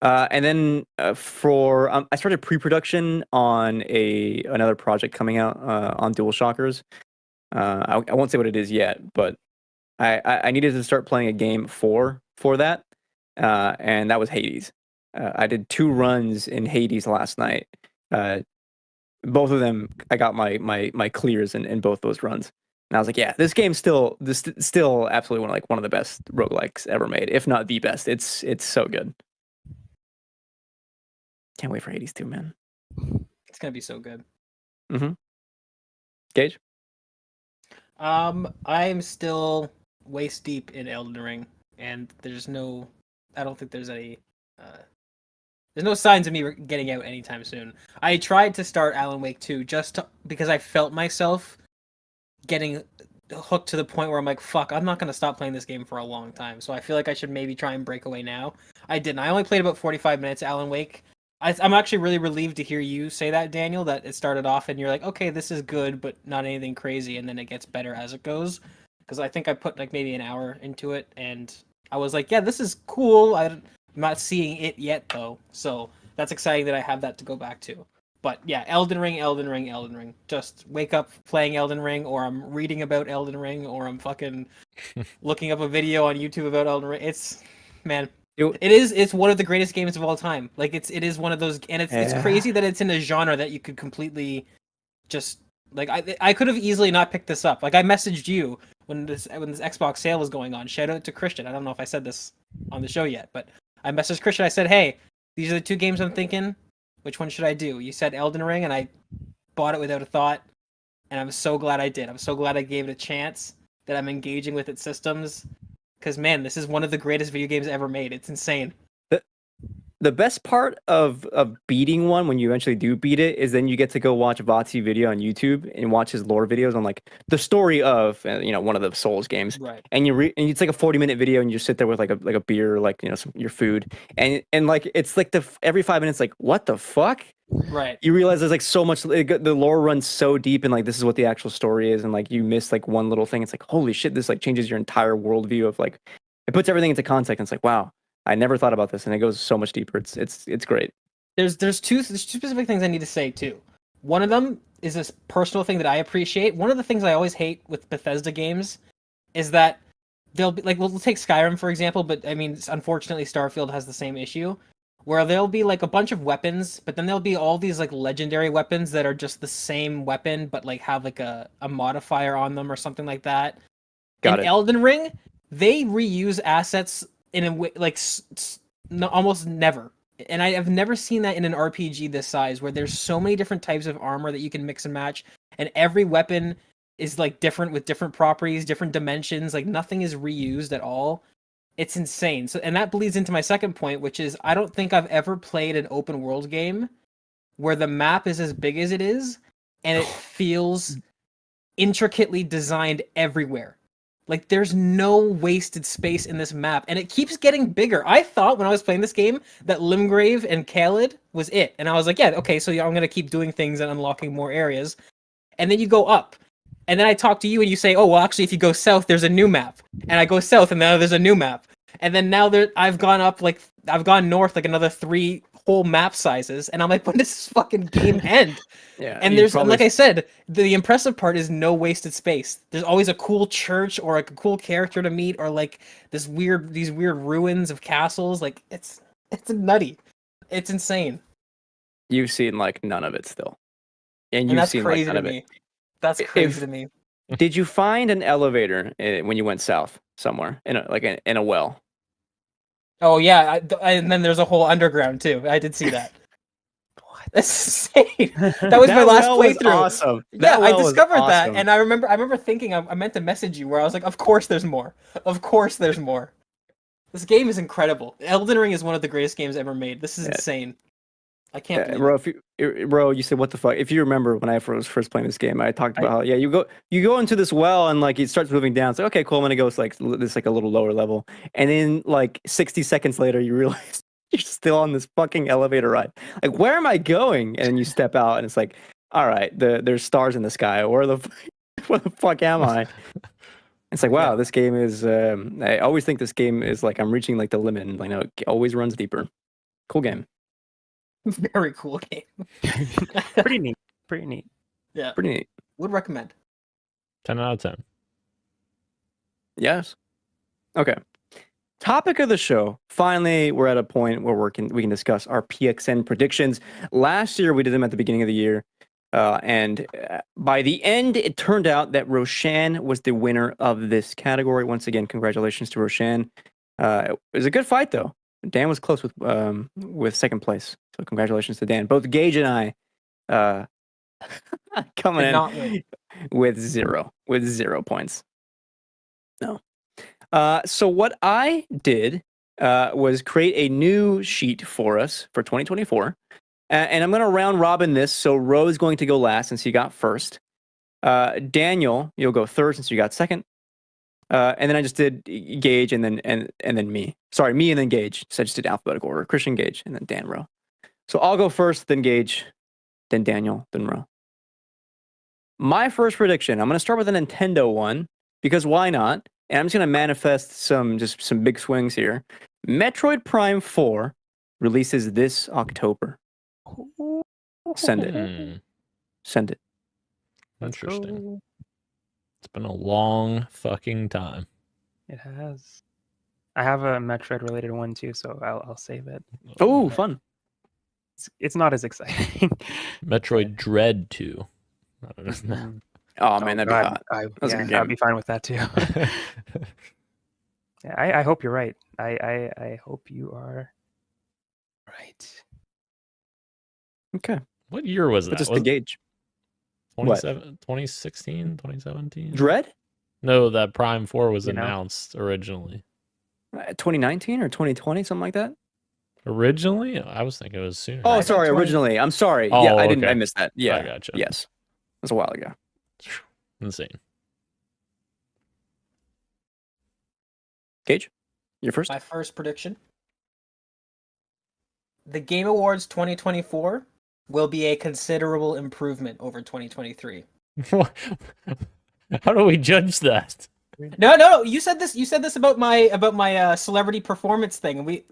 And then I started pre-production on another project coming out on DualShockers. I won't say what it is yet, but I needed to start playing a game for that. And that was Hades. I did 2 runs in Hades last night. Both of them, I got my clears in both those runs. And I was like, yeah, this game's still absolutely one of the best roguelikes ever made, if not the best. It's so good. Can't wait for Hades 2, man. It's gonna be so good. Mm-hmm. Gage? I'm still waist deep in Elden Ring, and I don't think there's any there's no signs of me getting out anytime soon. I tried to start Alan Wake 2 because I felt myself getting hooked to the point where I'm like, fuck, I'm not going to stop playing this game for a long time. So I feel like I should maybe try and break away now. I didn't. I only played about 45 minutes Alan Wake. I'm actually really relieved to hear you say that, Daniel, that it started off and you're like, okay, this is good, but not anything crazy, and then it gets better as it goes. Because I think I put like maybe an hour into it, and I was like, yeah, this is cool. I'm not seeing it yet, though. So that's exciting that I have that to go back to. But yeah, Elden Ring, Elden Ring, Elden Ring. Just wake up playing Elden Ring, or I'm reading about Elden Ring, or I'm fucking looking up a video on YouTube about Elden Ring. It's, man, it's one of the greatest games of all time. Like it is one of those, and it's crazy that it's in a genre that you could completely just like. I could have easily not picked this up. Like I messaged you when this Xbox sale was going on. Shout out to Christian. I don't know if I said this on the show yet, but I messaged Christian. I said, hey, these are the two games I'm thinking. Which one should I do? You said Elden Ring, and I bought it without a thought, and I'm so glad I did. I'm so glad I gave it a chance, that I'm engaging with its systems, because, man, this is one of the greatest video games ever made. It's insane. The best part of beating one, when you eventually do beat it, is then you get to go watch Vatsi video on YouTube and watch his lore videos on like the story of one of the Souls games. Right. And and it's like a 40-minute video, and you just sit there with like a beer, or like your food, and like it's like every 5 minutes, like what the fuck. Right. You realize there's like so much. The lore runs so deep, and like this is what the actual story is, and like you miss like one little thing. It's like holy shit, this like changes your entire worldview of like it puts everything into context. And it's like wow. I never thought about this, and it goes so much deeper. It's great. There's two specific things I need to say too. One of them is this personal thing that I appreciate. One of the things I always hate with Bethesda games is that they'll be like, we'll take Skyrim for example, but I mean, unfortunately, Starfield has the same issue, where there'll be like a bunch of weapons, but then there'll be all these like legendary weapons that are just the same weapon, but like have like a modifier on them or something like that. In Elden Ring, they reuse assets in a way like almost never, and I have never seen that in an RPG this size, where there's so many different types of armor that you can mix and match, and every weapon is like different with different properties, different dimensions. Like nothing is reused at all. It's insane. So, and that bleeds into my second point, which is I don't think I've ever played an open world game where the map is as big as it is, and it feels intricately designed everywhere. Like, there's no wasted space in this map, and it keeps getting bigger. I thought when I was playing this game that Limgrave and Khaled was it, and I was like, yeah, okay, so I'm going to keep doing things and unlocking more areas. And then you go up, and then I talk to you, and you say, oh, well, actually, if you go south, there's a new map. And I go south, and now there's a new map. And then now I've gone north like another 3 whole map sizes, and I'm like, when does this fucking game end? Yeah, and there's like I said, the impressive part is no wasted space. There's always a cool church or like a cool character to meet, or like these weird ruins of castles. Like it's nutty, it's insane. You've seen like none of it still, and you've that's seen crazy like none to of me. it. That's crazy to me. Did you find an elevator when you went south somewhere in a well? Oh yeah, and then there's a whole underground too. I did see that. That's insane. That was my last playthrough. Awesome. Yeah, I discovered that, and I remember thinking I meant to message you where I was like, of course there's more. Of course there's more. This game is incredible. Elden Ring is one of the greatest games ever made. This is insane. I can't believe Ro, you said what the fuck? If you remember when I was first playing this game, I talked about how you go into this well and like it starts moving down. It's like, okay, cool, I'm gonna go like this like a little lower level, and then like 60 seconds later you realize you're still on this fucking elevator ride. Like, where am I going? And then you step out and it's like, all right, there's stars in the sky. Where the fuck am I? It's like, wow, this game is. I always think this game is like I'm reaching like the limit, and like, no, it always runs deeper. Cool game. Very cool game. Pretty neat. Pretty neat. Yeah. Pretty neat. Would recommend. 10 out of 10. Yes. Okay. Topic of the show. Finally, we're at a point where we can discuss our PXN predictions. Last year, we did them at the beginning of the year. And by the end, it turned out that Roshan was the winner of this category. Once again, congratulations to Roshan. It was a good fight, though. Dan was close with second place. So congratulations to Dan. Both Gage and I coming in with 0 points. No. So what I did was create a new sheet for us for 2024. And I'm going to round robin this. So Ro is going to go last since he got first. Daniel, you'll go third since you got second. And then I just did Gage and then me. Sorry, me and then Gage. So I just did alphabetical order. Christian, Gage, and then Dan, Ro. So I'll go first, then Gage, then Daniel, then Ro. My first prediction, I'm going to start with a Nintendo one, because why not? And I'm just going to manifest some big swings here. Metroid Prime 4 releases this October. Send it. Hmm, Send it. interesting. Go. It's been a long fucking time. It has. I have a Metroid related one too, so I'll save it. Oh, fun. It's not as exciting. Metroid Dread 2. I don't know. Mm. Oh man, that'd be God, hot. That's a yeah, good I'd game. be fine with that too. Yeah, I hope you're right. I hope you are right. Okay. What year was that? But just Was to gauge. What? 2016, 2017? Dread? No, that Prime 4 was You know? announced originally. 2019 or 2020, something like that? Originally? I was thinking it was sooner. Oh, I think sorry, 20 originally. I'm sorry. Oh, Yeah, I didn't. okay. I missed that. Yeah. gotcha. Yes. It was a while ago. Insane. Gage, you're first. My first prediction. The Game Awards 2024 will be a considerable improvement over 2023. How do we judge that? No. You said this. You said this about my celebrity performance thing.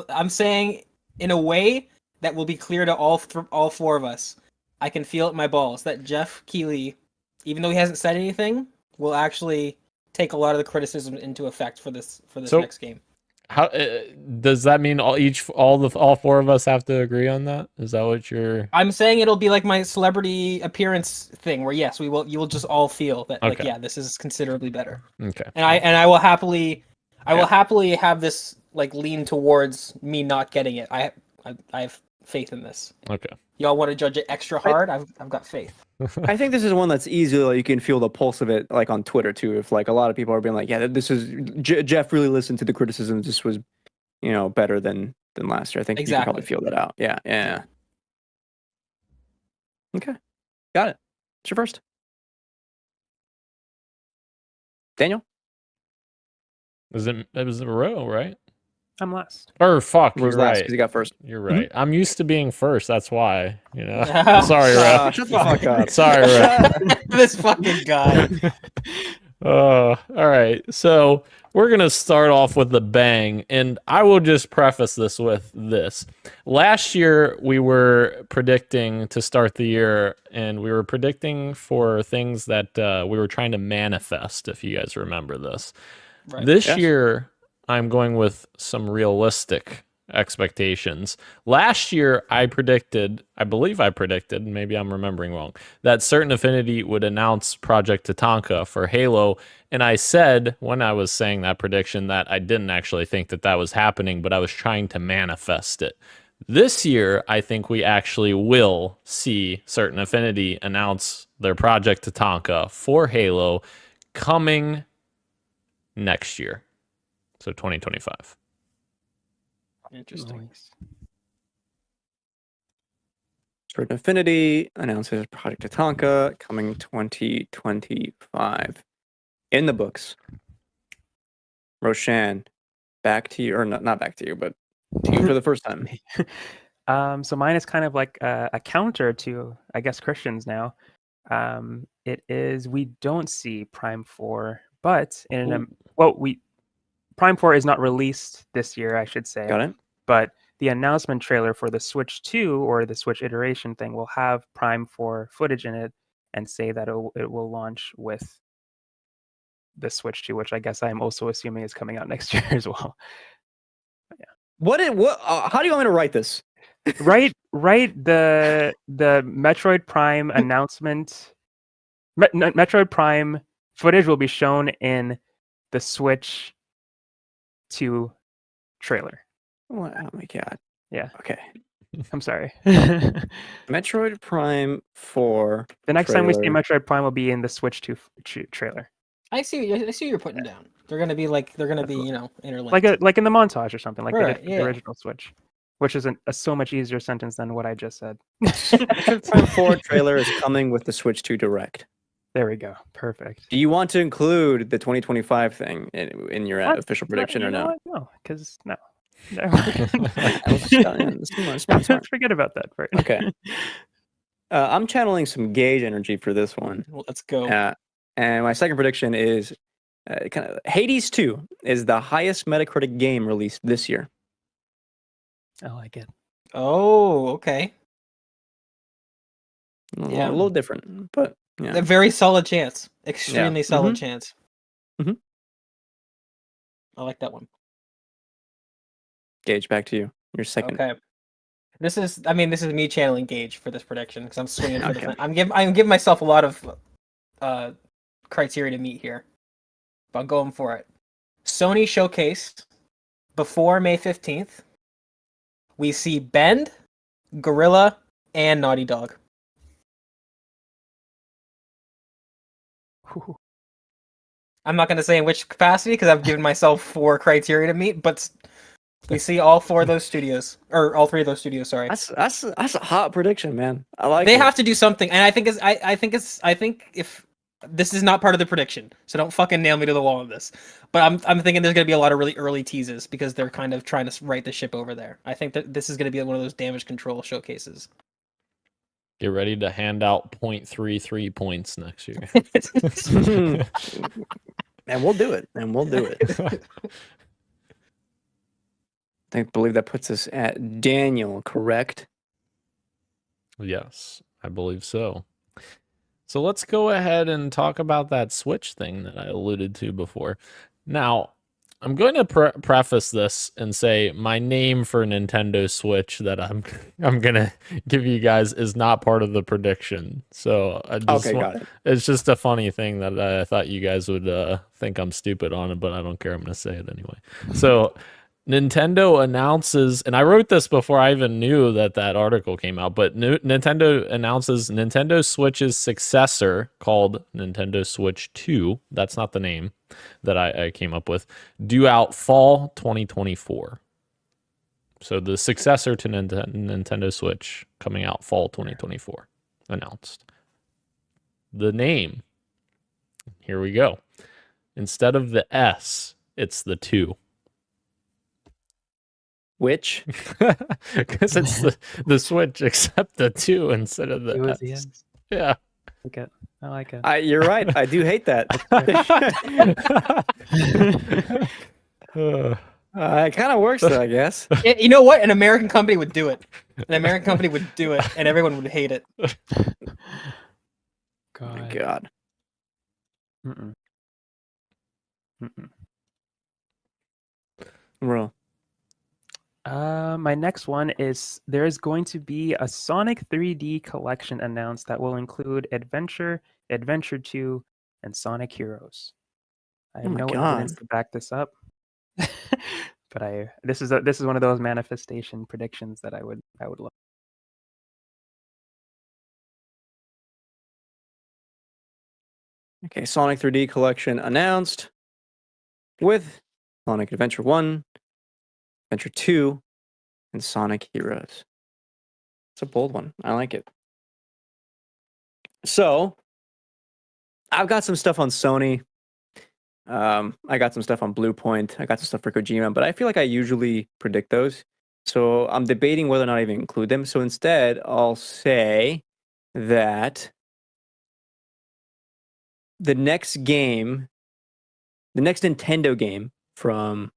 I'm saying in a way that will be clear to all four of us. I can feel it in my balls that Jeff Keighley, even though he hasn't said anything, will actually take a lot of the criticism into effect for this So- next game. How does that mean? All four of us have to agree on that? Is that what you're? I'm saying it'll be like my celebrity appearance thing, where yes, you will just all feel that like Okay. yeah, this is considerably better. Okay. And I will happily have this like lean towards me not getting it. I have faith in this. Okay. Y'all want to judge it extra hard? I've got faith. I think this is one that's easy. Like, you can feel the pulse of it, like on Twitter too. If like a lot of people are being like, "Yeah, this is Jeff really listened to the criticisms. This was, better than last year." I think you can probably Exactly. feel that out. Yeah. Okay, got it. It's your first. Daniel, It was a row, right? I'm last. Or fuck, was you're last right. because he got first. You're right. I'm used to being first. That's why. Yeah. Sorry, Ro. Shut the fuck up. Sorry, Ro. This fucking guy. All right. So we're going to start off with a bang. And I will just preface this with this. Last year, we were predicting to start the year, and we were predicting for things that we were trying to manifest, if you guys remember this. Right. This Yes. year, I'm going with some realistic expectations. Last year, I believe I predicted, maybe I'm remembering wrong, that Certain Affinity would announce Project Tatanka for Halo. And I said, when I was saying that prediction, that I didn't actually think that was happening, but I was trying to manifest it. This year, I think we actually will see Certain Affinity announce their Project Tatanka for Halo coming next year. So 2025. Interesting. Nice. Certain Affinity announces Project Tatanka coming 2025. In the books. Roshan, back to you, or not back to you, but to you for the first time. So mine is kind of like a counter to, I guess, Christians now. It is, we don't see Prime 4, but Prime 4 is not released this year, I should say. Got it? But the announcement trailer for the Switch 2 or the Switch iteration thing will have Prime 4 footage in it and say that it will launch with the Switch 2, which I guess I'm also assuming is coming out next year as well. What? How do you want me to write this? Right. The Metroid Prime announcement, Metroid Prime footage will be shown in the Switch 2 trailer. Oh my god. Yeah. Okay. I'm sorry. Metroid Prime 4. The next time we see trailer. Metroid Prime will be in the Switch 2 trailer, I see what you're putting down. They're gonna be interlinked. like in the montage or something, like they Right, did for yeah. the original Switch, which is a so much easier sentence than what I just said. Metroid Prime 4 trailer is coming with the Switch 2 Direct. There we go. Perfect. Do you want to include the 2025 thing in your official prediction or no? No, because no. Never mind. Smart. Forget about that part. Okay. I'm channeling some Gauge energy for this one. Well, let's go. And my second prediction is Hades 2 is the highest Metacritic game released this year. I like it. Oh, okay. Yeah. A little different, but yeah. A very solid chance. Extremely solid Mhm. chance. Mhm. I like that one. Gage, back to you. Your second. Okay. This is me channeling Gage for this prediction because I'm swinging for the Okay. I'm giving myself a lot of criteria to meet here, but I'm going for it. Sony showcase before May 15th. We see Bend, Gorilla, and Naughty Dog. I'm not going to say in which capacity because I've given myself 4 criteria to meet, but we see all 4 of those studios, or all 3 of those studios. Sorry, That's a hot prediction, man. I like they it. have to do something, and I think if this is not part of the prediction, so don't fucking nail me to the wall on this. But I'm thinking there's going to be a lot of really early teases because they're kind of trying to right the ship over there. I think that this is going to be one of those damage control showcases. Get ready to hand out 0.33 points next year. And we'll do it. I believe that puts us at Daniel, correct? Yes, I believe so. So let's go ahead and talk about that Switch thing that I alluded to before. Now, I'm going to preface this and say my name for Nintendo Switch that I'm going to give you guys is not part of the prediction. So I just got it. It's just a funny thing that I thought you guys would think I'm stupid on it, but I don't care. I'm going to say it anyway. So Nintendo announces, and I wrote this before I even knew that article came out, but Nintendo announces Nintendo Switch's successor called Nintendo Switch 2. That's not the name that I came up with. Due out fall 2024. So the successor to Nintendo Switch coming out fall 2024 announced. The name, here we go. Instead of the S, it's the 2. Which? Because it's the Switch, except the 2 instead of the It was S. the end. Yeah. I like it. You're right. I do hate that. It kind of works, though, I guess. You know what? An American company would do it. An American company would do it, and everyone would hate it. Oh my God. Mm-mm. Mm-mm. Bro. My next one is there is going to be a Sonic 3D collection announced that will include Adventure, Adventure 2, and Sonic Heroes. I have Oh my no God. evidence to back this up, but this is one of those manifestation predictions that I would love. Okay, Sonic 3D collection announced with Sonic Adventure 1, Adventure 2, and Sonic Heroes. It's a bold one. I like it. So, I've got some stuff on Sony. I got some stuff on Bluepoint. I got some stuff for Kojima, but I feel like I usually predict those. So, I'm debating whether or not I even include them. So, instead, I'll say that the next Nintendo game from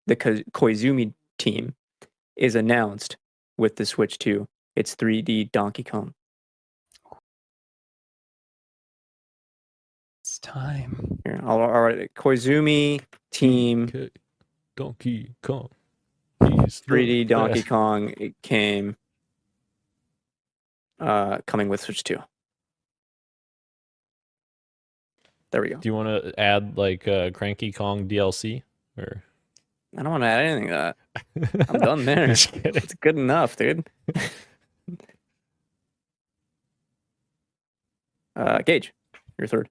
the Koizumi team is announced with the Switch 2. It's 3D Donkey Kong. It's time. Here, all right, Koizumi team Donkey Kong. 3D Donkey Kong. It came coming with Switch 2. There we go. Do you want to add like Cranky Kong DLC? Or I don't want to add anything to that. I'm done there. Just kidding. It's good enough, dude. Gage, you're third.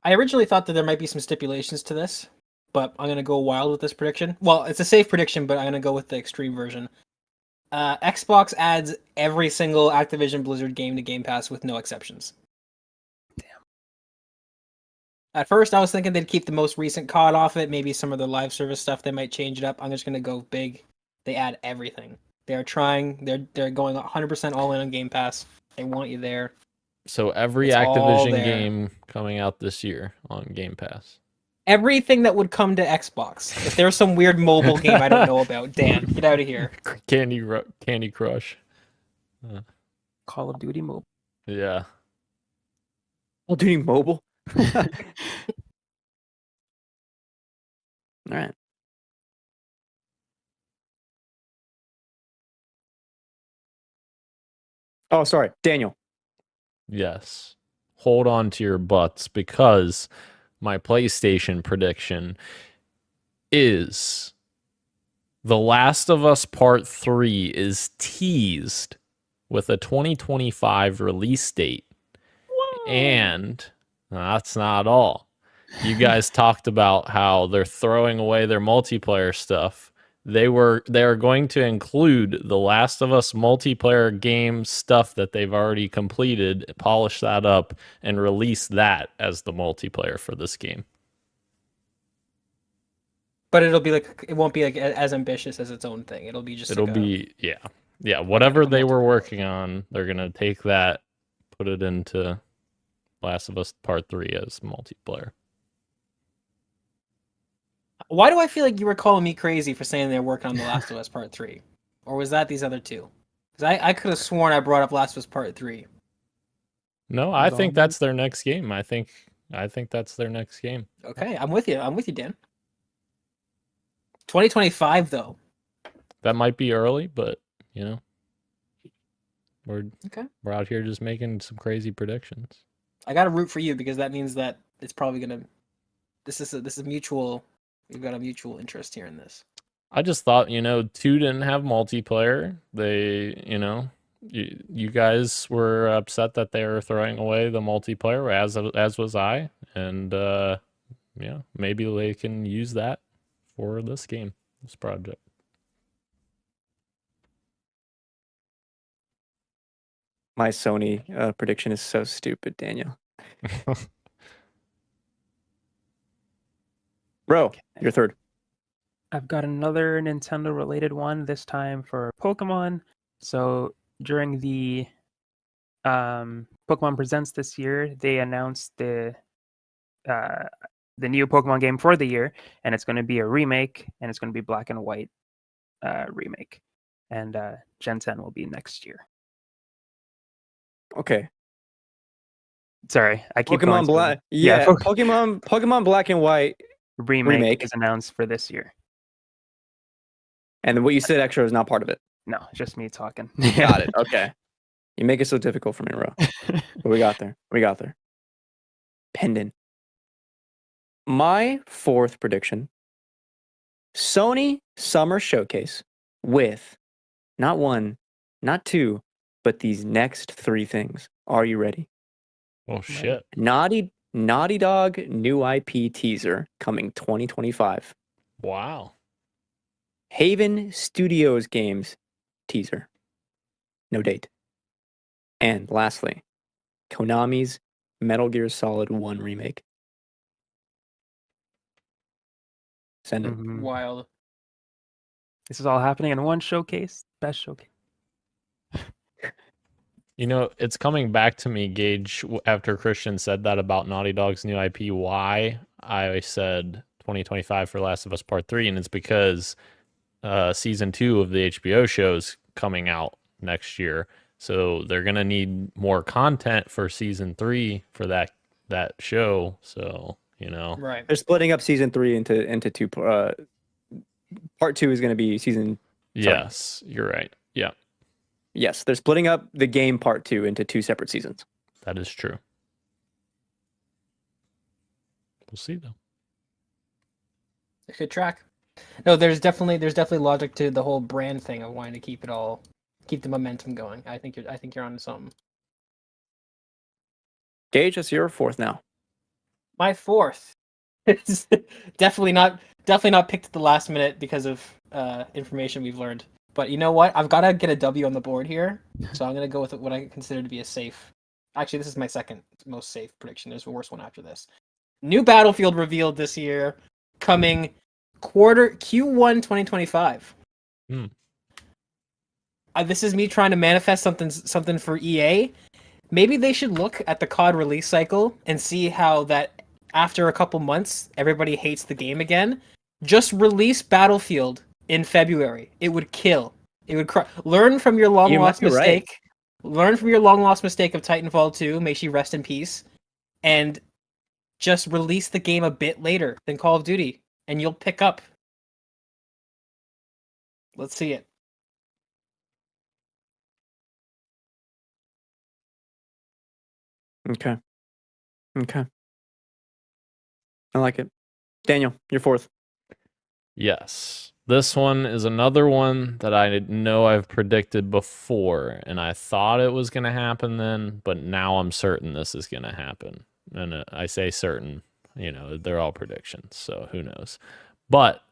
I originally thought that there might be some stipulations to this, but I'm going to go wild with this prediction. Well, it's a safe prediction, but I'm going to go with the extreme version. Xbox adds every single Activision Blizzard game to Game Pass with no exceptions. Damn. At first, I was thinking they'd keep the most recent COD off it. Maybe some of the live service stuff, they might change it up. I'm just going to go big. They add everything. They're trying. They're going 100% all in on Game Pass. They want you there. So every It's all Activision there. game coming out this year on Game Pass. Everything that would come to Xbox. If there's some weird mobile game I don't know about, Dan, get out of here. Candy Crush. Call of Duty Mobile. Yeah. Call of Duty Mobile. All right. Oh, sorry, Daniel. Yes. Hold on to your butts because my PlayStation prediction is The Last of Us Part 3 is teased with a 2025 release date. And that's not all. You guys talked about how they're throwing away their multiplayer stuff. They are going to include the Last of Us multiplayer game stuff that they've already completed, polish that up, and release that as the multiplayer for this game. But it'll be like, it won't be like as ambitious as its own thing. It'll be just It'll like be yeah. Whatever a they were multiplayer. working on, they're gonna take that, put it into Last of Us Part 3 as multiplayer. Why do I feel like you were calling me crazy for saying they're working on The Last of Us Part 3? Or was that these other two? Because I could have sworn I brought up Last of Us Part 3. No, I think that's their next game. I think that's their next game. Okay, I'm with you. I'm with you, Dan. 2025, though. That might be early, but we're out here just making some crazy predictions. I got to root for you because that means that it's probably going to... This is mutual... We've got a mutual interest here in this. I just thought, 2 didn't have multiplayer. They, you guys were upset that they were throwing away the multiplayer, as was I, and maybe they can use that for this game, this project. My Sony prediction is so stupid, Daniel. Bro, you're third. I've got another Nintendo related one, this time for Pokemon. So during the Pokemon Presents this year, they announced the new Pokemon game for the year, and it's going to be a remake, and it's going to be black and white remake. And Gen 10 will be next year. Okay. Sorry, I keep Pokemon going Black. through. Yeah, Pokemon Black and White remake is announced for this year. And what you said extra is not part of it. No, just me talking. Got it. Okay. You make it so difficult for me, bro. But we got there. Pendant. My fourth prediction. Sony Summer Showcase with not one, not two, but these next three things. Are you ready? Oh shit. Naughty Dog new IP teaser coming 2025. Wow. Haven Studios games teaser. No date. And lastly, Konami's Metal Gear Solid 1 remake. Send it. Mhm. Wild. This is all happening in one showcase. Best showcase. It's coming back to me, Gage, after Christian said that about Naughty Dog's new IP, why I said 2025 for Last of Us Part 3, and it's because season 2 of the HBO show is coming out next year. So they're going to need more content for season 3 for that show. So, Right. They're splitting up season 3 into two. Part 2 is going to be season. Yes, you're right. Yeah, Yes, they're splitting up the game part 2 into 2 separate seasons. that is true. We'll see though. Good track. No, there's definitely logic to the whole brand thing of wanting to keep the momentum going. I think you're onto something. Gage, that's your fourth now. My fourth. It's definitely not picked at the last minute because of information we've learned. But you know what? I've got to get a W on the board here, so I'm gonna go with what I consider to be a safe. Actually, this is my second most safe prediction. There's a worse one after this. New Battlefield revealed this year, coming Q1 2025. This is me trying to manifest something for EA. Maybe they should look at the COD release cycle and see how that after a couple months everybody hates the game again. Just release Battlefield in February. It would kill. It would learn from your long lost mistake. learn from your long lost mistake of Titanfall 2, may she rest in peace, and just release the game a bit later than Call of Duty, and you'll pick up. Let's see it. Okay. Okay. I like it. Daniel, you're fourth. Yes. This one is another one that I know I've predicted before, and I thought it was going to happen then, but now I'm certain this is going to happen. And I say certain, they're all predictions, so who knows. But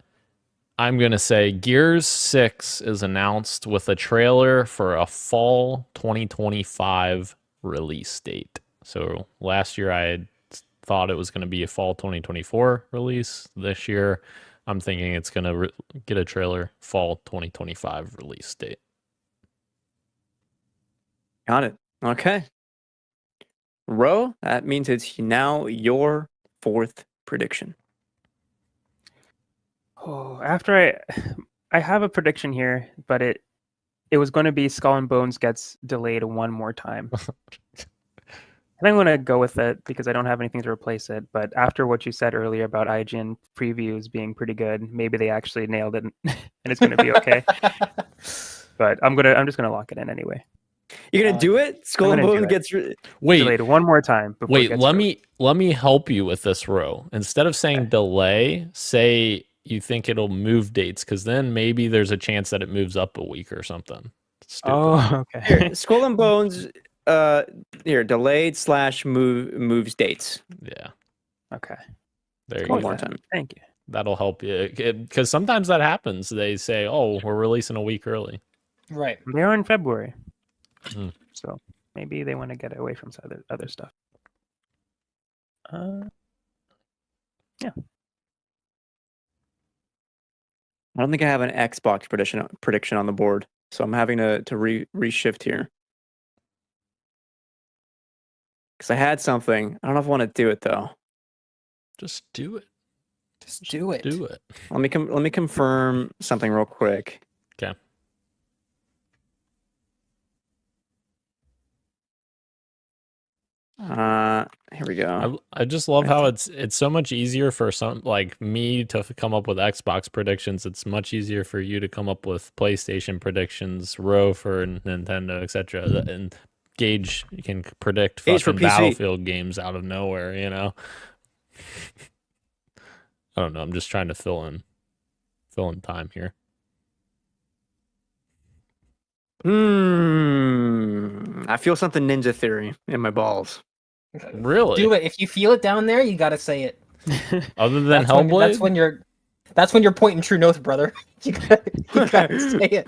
I'm going to say Gears 6 is announced with a trailer for a fall 2025 release date. So last year I had thought it was going to be a fall 2024 release. This year I'm thinking it's going to get a trailer fall 2025 release date. Got it. Okay. Ro, that means it's now your fourth prediction. Oh, after I have a prediction here, but it was going to be Skull and Bones gets delayed one more time. And I'm going to go with it because I don't have anything to replace it. But after what you said earlier about IGN previews being pretty good, maybe they actually nailed it and it's going to be okay. But I'm just going to lock it in anyway. You're gonna do it? Skull and Bones gets delayed one more time. Wait, let me help you with this, Ro. Instead of saying delay, say you think it'll move dates, because then maybe there's a chance that it moves up a week or something. Stupid. Oh, okay. Here, Skull and Bones. Delayed / moves dates. Yeah. Okay. There you One go. more time. Thank you. That'll help you, because sometimes that happens. They say, "Oh, we're releasing a week early." Right. They are in February, So maybe they want to get away from some other stuff. Yeah. I don't think I have an Xbox prediction on the board, so I'm having to reshift here. Because I had something. I don't know if I want to do it though. just do it. Just do it. Do it. Let me confirm something real quick. Okay. Here we go. I just love how it's so much easier for some like me to come up with Xbox predictions. It's much easier for you to come up with PlayStation predictions, Ro for Nintendo, etc. And Gage can predict Gage for fucking PC. Battlefield games out of nowhere. I don't know. I'm just trying to fill in time here. I feel something Ninja Theory in my balls. Really? Do it. If you feel it down there, you gotta say it. Other than That's Hellblade? when you're pointing true north, brother. You gotta say it.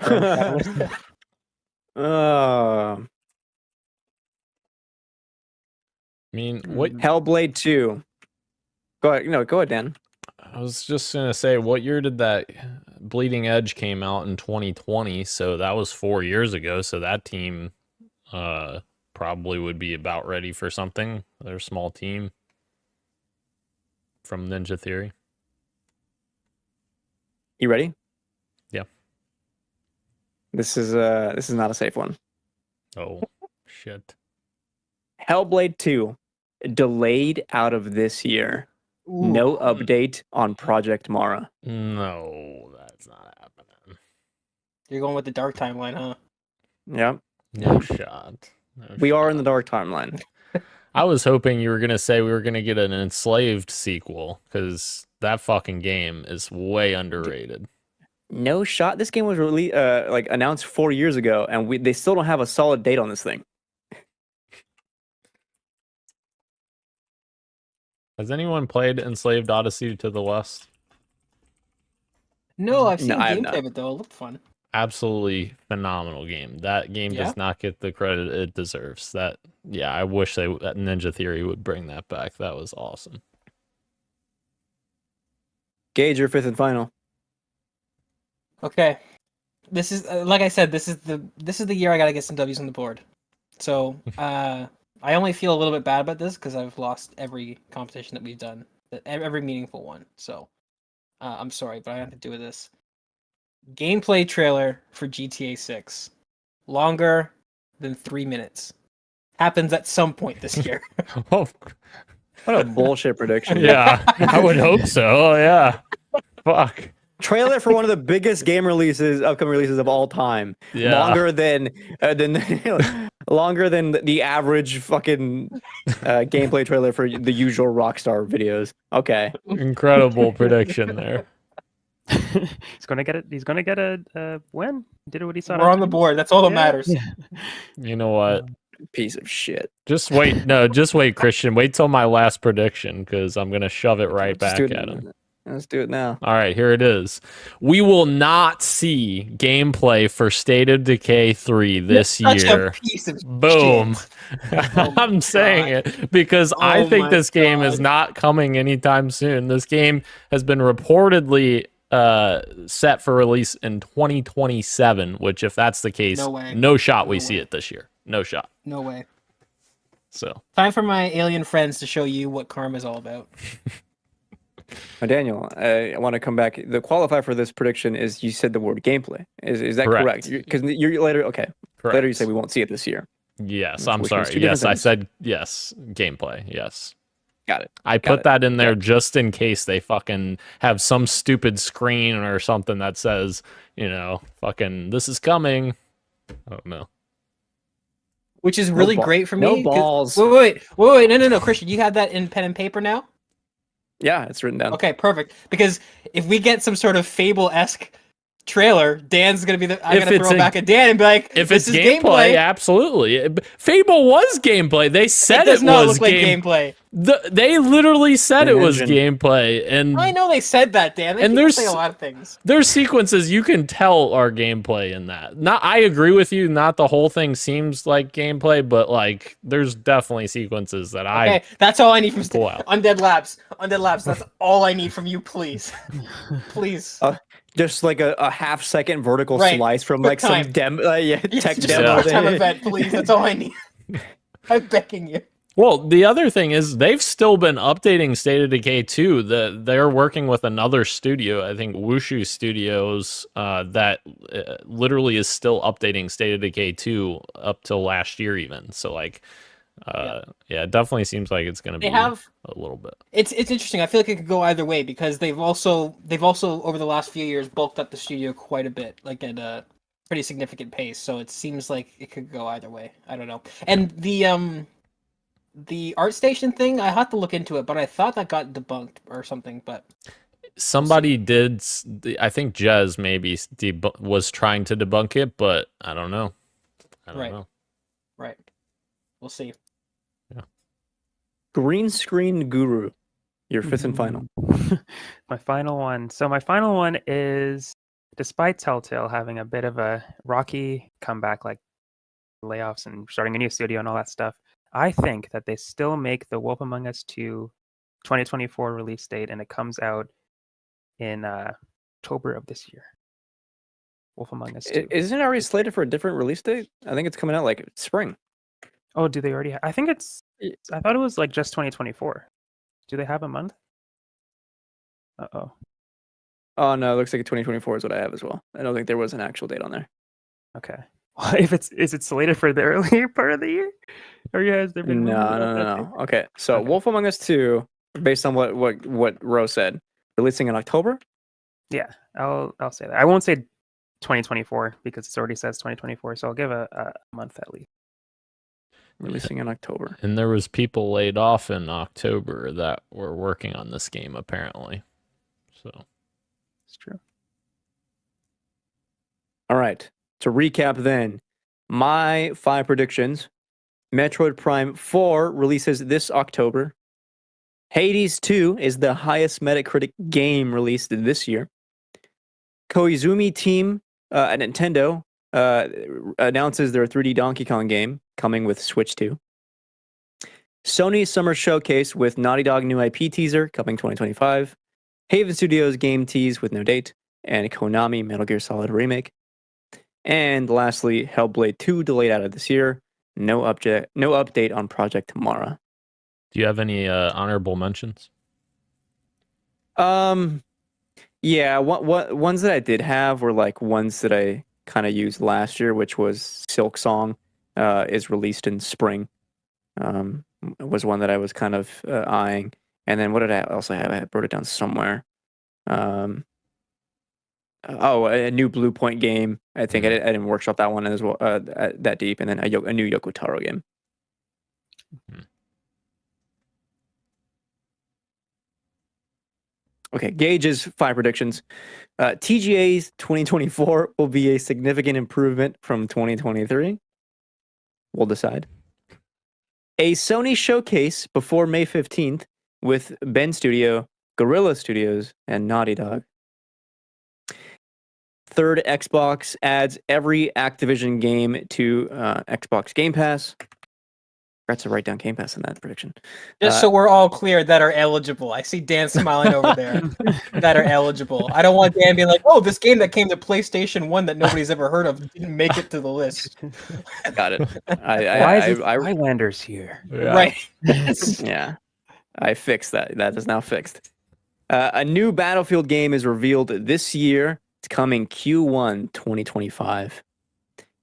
I mean, what? Hellblade 2. Go ahead. No, go ahead, Dan. I was just gonna say, what year did that Bleeding Edge came out in 2020? So that was 4 years ago. So that team probably would be about ready for something. They're a small team from Ninja Theory. You ready? Yeah. This is not a safe one. Oh shit. Hellblade 2 delayed out of this year. Ooh. No update on Project Mara. No, that's not happening. You're going with the dark timeline, huh? Yep. No shot. We are in the dark timeline. I was hoping you were gonna say we were gonna get an Enslaved sequel, because that fucking game is way underrated. No shot. This game was really announced 4 years ago, and they still don't have a solid date on this thing. Has anyone played Enslaved Odyssey to the West? No, I've seen I have gameplay not. of it though. It looked fun. Absolutely phenomenal game. That game Yeah? does not get the credit it deserves. I wish that Ninja Theory would bring that back. That was awesome. Gage, your fifth and final. Okay, this is like I said. This is the year I gotta get some W's on the board. So I only feel a little bit bad about this because I've lost every competition that we've done, every meaningful one. So I'm sorry, but I have to do with this. Gameplay trailer for GTA 6. Longer, than 3 minutes. Happens at some point this year. Oh, What a bullshit prediction. yeah, I would hope so. Yeah. Fuck. Trailer for one of the biggest upcoming releases of all time. Yeah. Longer than longer than the average fucking gameplay trailer for the usual Rockstar videos. Okay. Incredible prediction there. He's gonna get it. He's gonna get a win. Did what he saw. We're on the board. That's all that matters. Yeah. You know what? Piece of shit. Just wait. No, just wait, Christian. Wait till my last prediction because I'm gonna shove it right Let's back do it- at him. Let's do it now. All right, here it is. We will not see gameplay for State of Decay 3 this Such year. a piece of Boom. shit. Oh my I'm saying God. it because I Oh think my this game is God. not coming anytime soon. This game has been reportedly set for release in 2027, which if that's the case, No way. no shot we No see way. it this year. No shot. No way. So, Time for my alien friends to show you what karma is all about. Daniel, I want to come back. The qualifier for this prediction is you said the word gameplay. Is that Correct. correct? Because you're later. Okay. correct. Later you say we won't see it this year. Yes, I'm which sorry. means two different Yes, I things. said yes. Gameplay. Yes. Got it. I Got put it. that in there Okay. just in case they fucking have some stupid screen or something that says, fucking this is coming. I don't know. Which is really great for me. No 'cause- balls. Wait. No. Christian, you have that in pen and paper now? Yeah, it's written down. Okay, perfect. Because if we get some sort of Fable-esque trailer, Dan's gonna be I'm If gonna it's throw a- back at Dan and be like, If this it's is gameplay, absolutely. Fable was gameplay. They said It does not was look like gameplay. They literally said it was Engine. gameplay, and I know they said that, Dan. They And keep there's- saying a lot of things. there's sequences you can tell are gameplay in that. Not, I agree with you. Not the whole thing seems like gameplay, but like there's definitely sequences that Okay, that's all I need from pull out. Undead Labs. Undead Labs. That's all I need from you, please. Please. Just like a half-second vertical Right. slice from Quick like some time. tech Just a demo. quick time event, please. That's all I need. I'm begging you. Well, the other thing is they've still been updating State of Decay 2. They're working with another studio, I think Wushu Studios, that literally is still updating State of Decay 2 up till last year even. So like, yeah, it definitely seems like it's going to They be have. a little bit. It's interesting. I feel like it could go either way because they've also over the last few years bulked up the studio quite a bit, like at a pretty significant pace. So it seems like it could go either way. I don't know. And the art station thing, I have to look into it, but I thought that got debunked or something. But Somebody did, I think Jez maybe was trying to debunk it, but I don't know. I don't Right. know. right, we'll see. Green Screen Guru, your fifth and final. My final one. So my final one is, despite Telltale having a bit of a rocky comeback, like layoffs and starting a new studio and all that stuff, I think that they still make the Wolf Among Us 2 2024 release date, and it comes out in October of this year. Wolf Among Us 2. Isn't it already slated for a different release date? I think it's coming out like spring. Oh, do they already? I think it's. I thought it was like just 2024. Do they have a month? Uh-oh. Oh no, it looks like 2024 is what I have as well. I don't think there was an actual date on there. Okay. Well, is it slated for the earlier part of the year? Or has there been rumors about that No. too? Okay, so Okay. Wolf Among Us 2, based on what Rose said, releasing in October. Yeah, I'll say that. I won't say 2024 because it already says 2024, so I'll give a month at least. Releasing in October. And there was people laid off in October that were working on this game apparently. So It's true. All right. To recap then, my 5 predictions. Metroid Prime 4 releases this October. Hades 2 is the highest Metacritic game released this year. Koizumi Team at Nintendo announces their 3D Donkey Kong game coming with Switch 2. Sony Summer Showcase with Naughty Dog new IP teaser coming 2025. Haven Studios game tease with no date. And Konami Metal Gear Solid Remake. And lastly, Hellblade 2 delayed out of this year. No update on Project Mara. do you have any honorable mentions? Yeah, what ones that I did have were like ones that I kind of used last year, which was Silk Song is released in spring. Was one that I was kind of eyeing. And then what did I also have? I wrote it down somewhere. A new Blue Point game. I think I didn't workshop that one as well that deep. And then a new Yoko Taro game. Okay, Gage's 5 predictions. TGA's 2024 will be a significant improvement from 2023. We'll decide. A Sony showcase before May 15th with Ben Studio, Guerrilla Studios, and Naughty Dog. Third, Xbox adds every Activision game to Xbox Game Pass. Forgot to write down Game Pass in that prediction. Just so we're all clear that are eligible. I see Dan smiling over there. That are eligible. I don't want Dan being like, "Oh, this game that came to PlayStation 1 that nobody's ever heard of didn't make it to the list." Got it. Why is Skylanders here? Yeah. Right. Yeah, I fixed that. That is now fixed. A new Battlefield game is revealed this year. It's coming Q1 2025.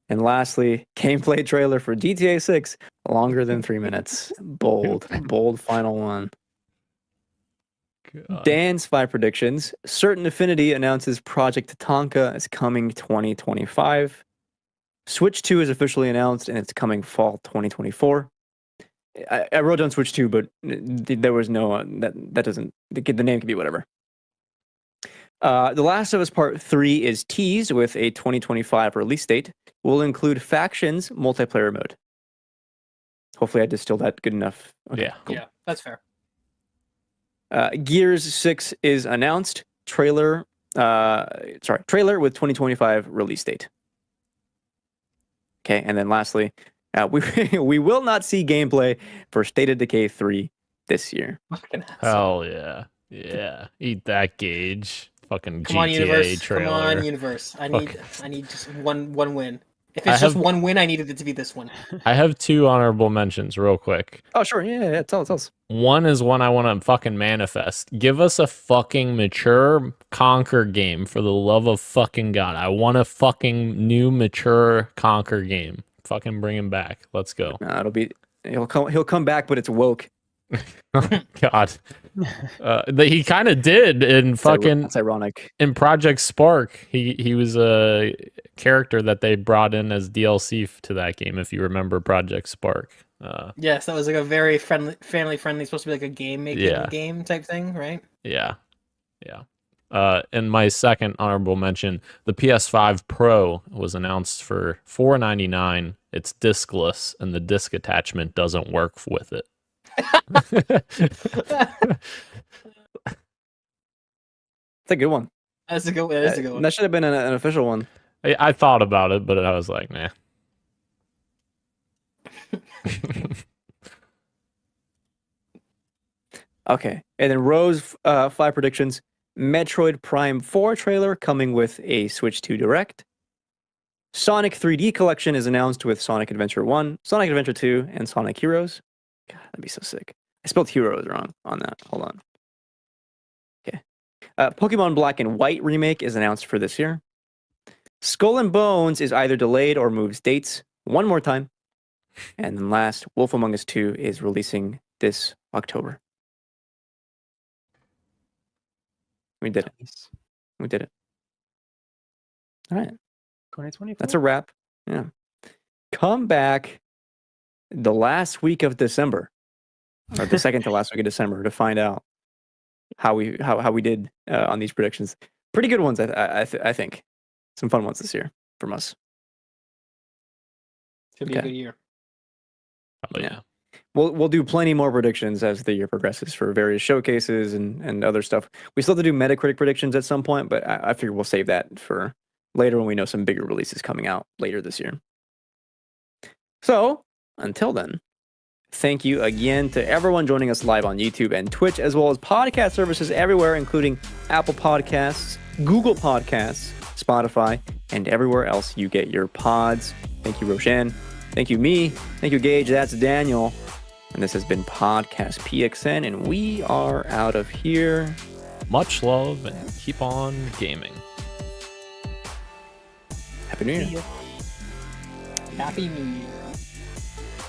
And lastly, gameplay trailer for GTA 6, longer than 3 minutes. Bold final one. God. Dan's 5 predictions. Certain Affinity announces Project Tatanka is coming 2025. Switch 2 is officially announced and it's coming fall 2024. I wrote down Switch 2, but there was no that doesn't the name can be whatever. The Last of Us Part 3 is teased with a 2025 release date. Will include factions multiplayer mode. Hopefully I distilled that good enough. Okay, Yeah. cool. Yeah, that's fair. Gears 6 is announced. Trailer with 2025 release date. Okay, and then lastly, we will not see gameplay for State of Decay 3 this year. Fucking Hell yeah. Yeah. Eat that, Gage. Fucking Come on, GTA universe. trailer. Come on, universe. I need just one win. If I it's just have- one win, I needed it to be this one. I have 2 honorable mentions real quick. Oh, sure. Yeah. Tell us. One is one I want to fucking manifest. Give us a fucking mature Conquer game for the love of fucking God. I want a fucking new mature Conquer game. Fucking bring him back. Let's go. He'll come back, but it's woke. God. He kind of did in fucking That's ironic. in Project Spark. He was a character that they brought in as DLC to that game, if you remember Project Spark. Yes, that was like a very family friendly, supposed to be like a game making Yeah. game type thing, right? Yeah. And my second honorable mention, the PS5 Pro was announced for $499. It's discless, and the disc attachment doesn't work with it. It's a good one. That's a good one. That's a good one. That should have been an official one. I thought about it, but I was like, nah. Okay. And then Rose 5 predictions. Metroid Prime 4 trailer coming with a Switch 2 Direct. Sonic 3D Collection is announced with Sonic Adventure 1, Sonic Adventure 2, and Sonic Heroes. God, that'd be so sick. I spelled Heroes wrong on that. Hold on. Okay. Pokemon Black and White remake is announced for this year. Skull and Bones is either delayed or moves dates one more time. And then last, Wolf Among Us 2 is releasing this October. We did it. We did it. All right. 2024. That's a wrap. Yeah. Come back the last week of December, or the second to last week of December, to find out how we did on these predictions. Pretty good ones, I think. Some fun ones this year from us. Should be a Okay. good year. Oh, yeah. We'll do plenty more predictions as the year progresses for various showcases and other stuff. We still have to do Metacritic predictions at some point, but I figure we'll save that for later when we know some bigger releases coming out later this year. So, until then, thank you again to everyone joining us live on YouTube and Twitch, as well as podcast services everywhere, including Apple Podcasts, Google Podcasts, Spotify, and everywhere else you get your pods. Thank you, Roshan. Thank you, me. Thank you, Gage. That's Daniel. And this has been Podcast PXN, and we are out of here. Much love and keep on gaming. Happy New Year. Happy New Year.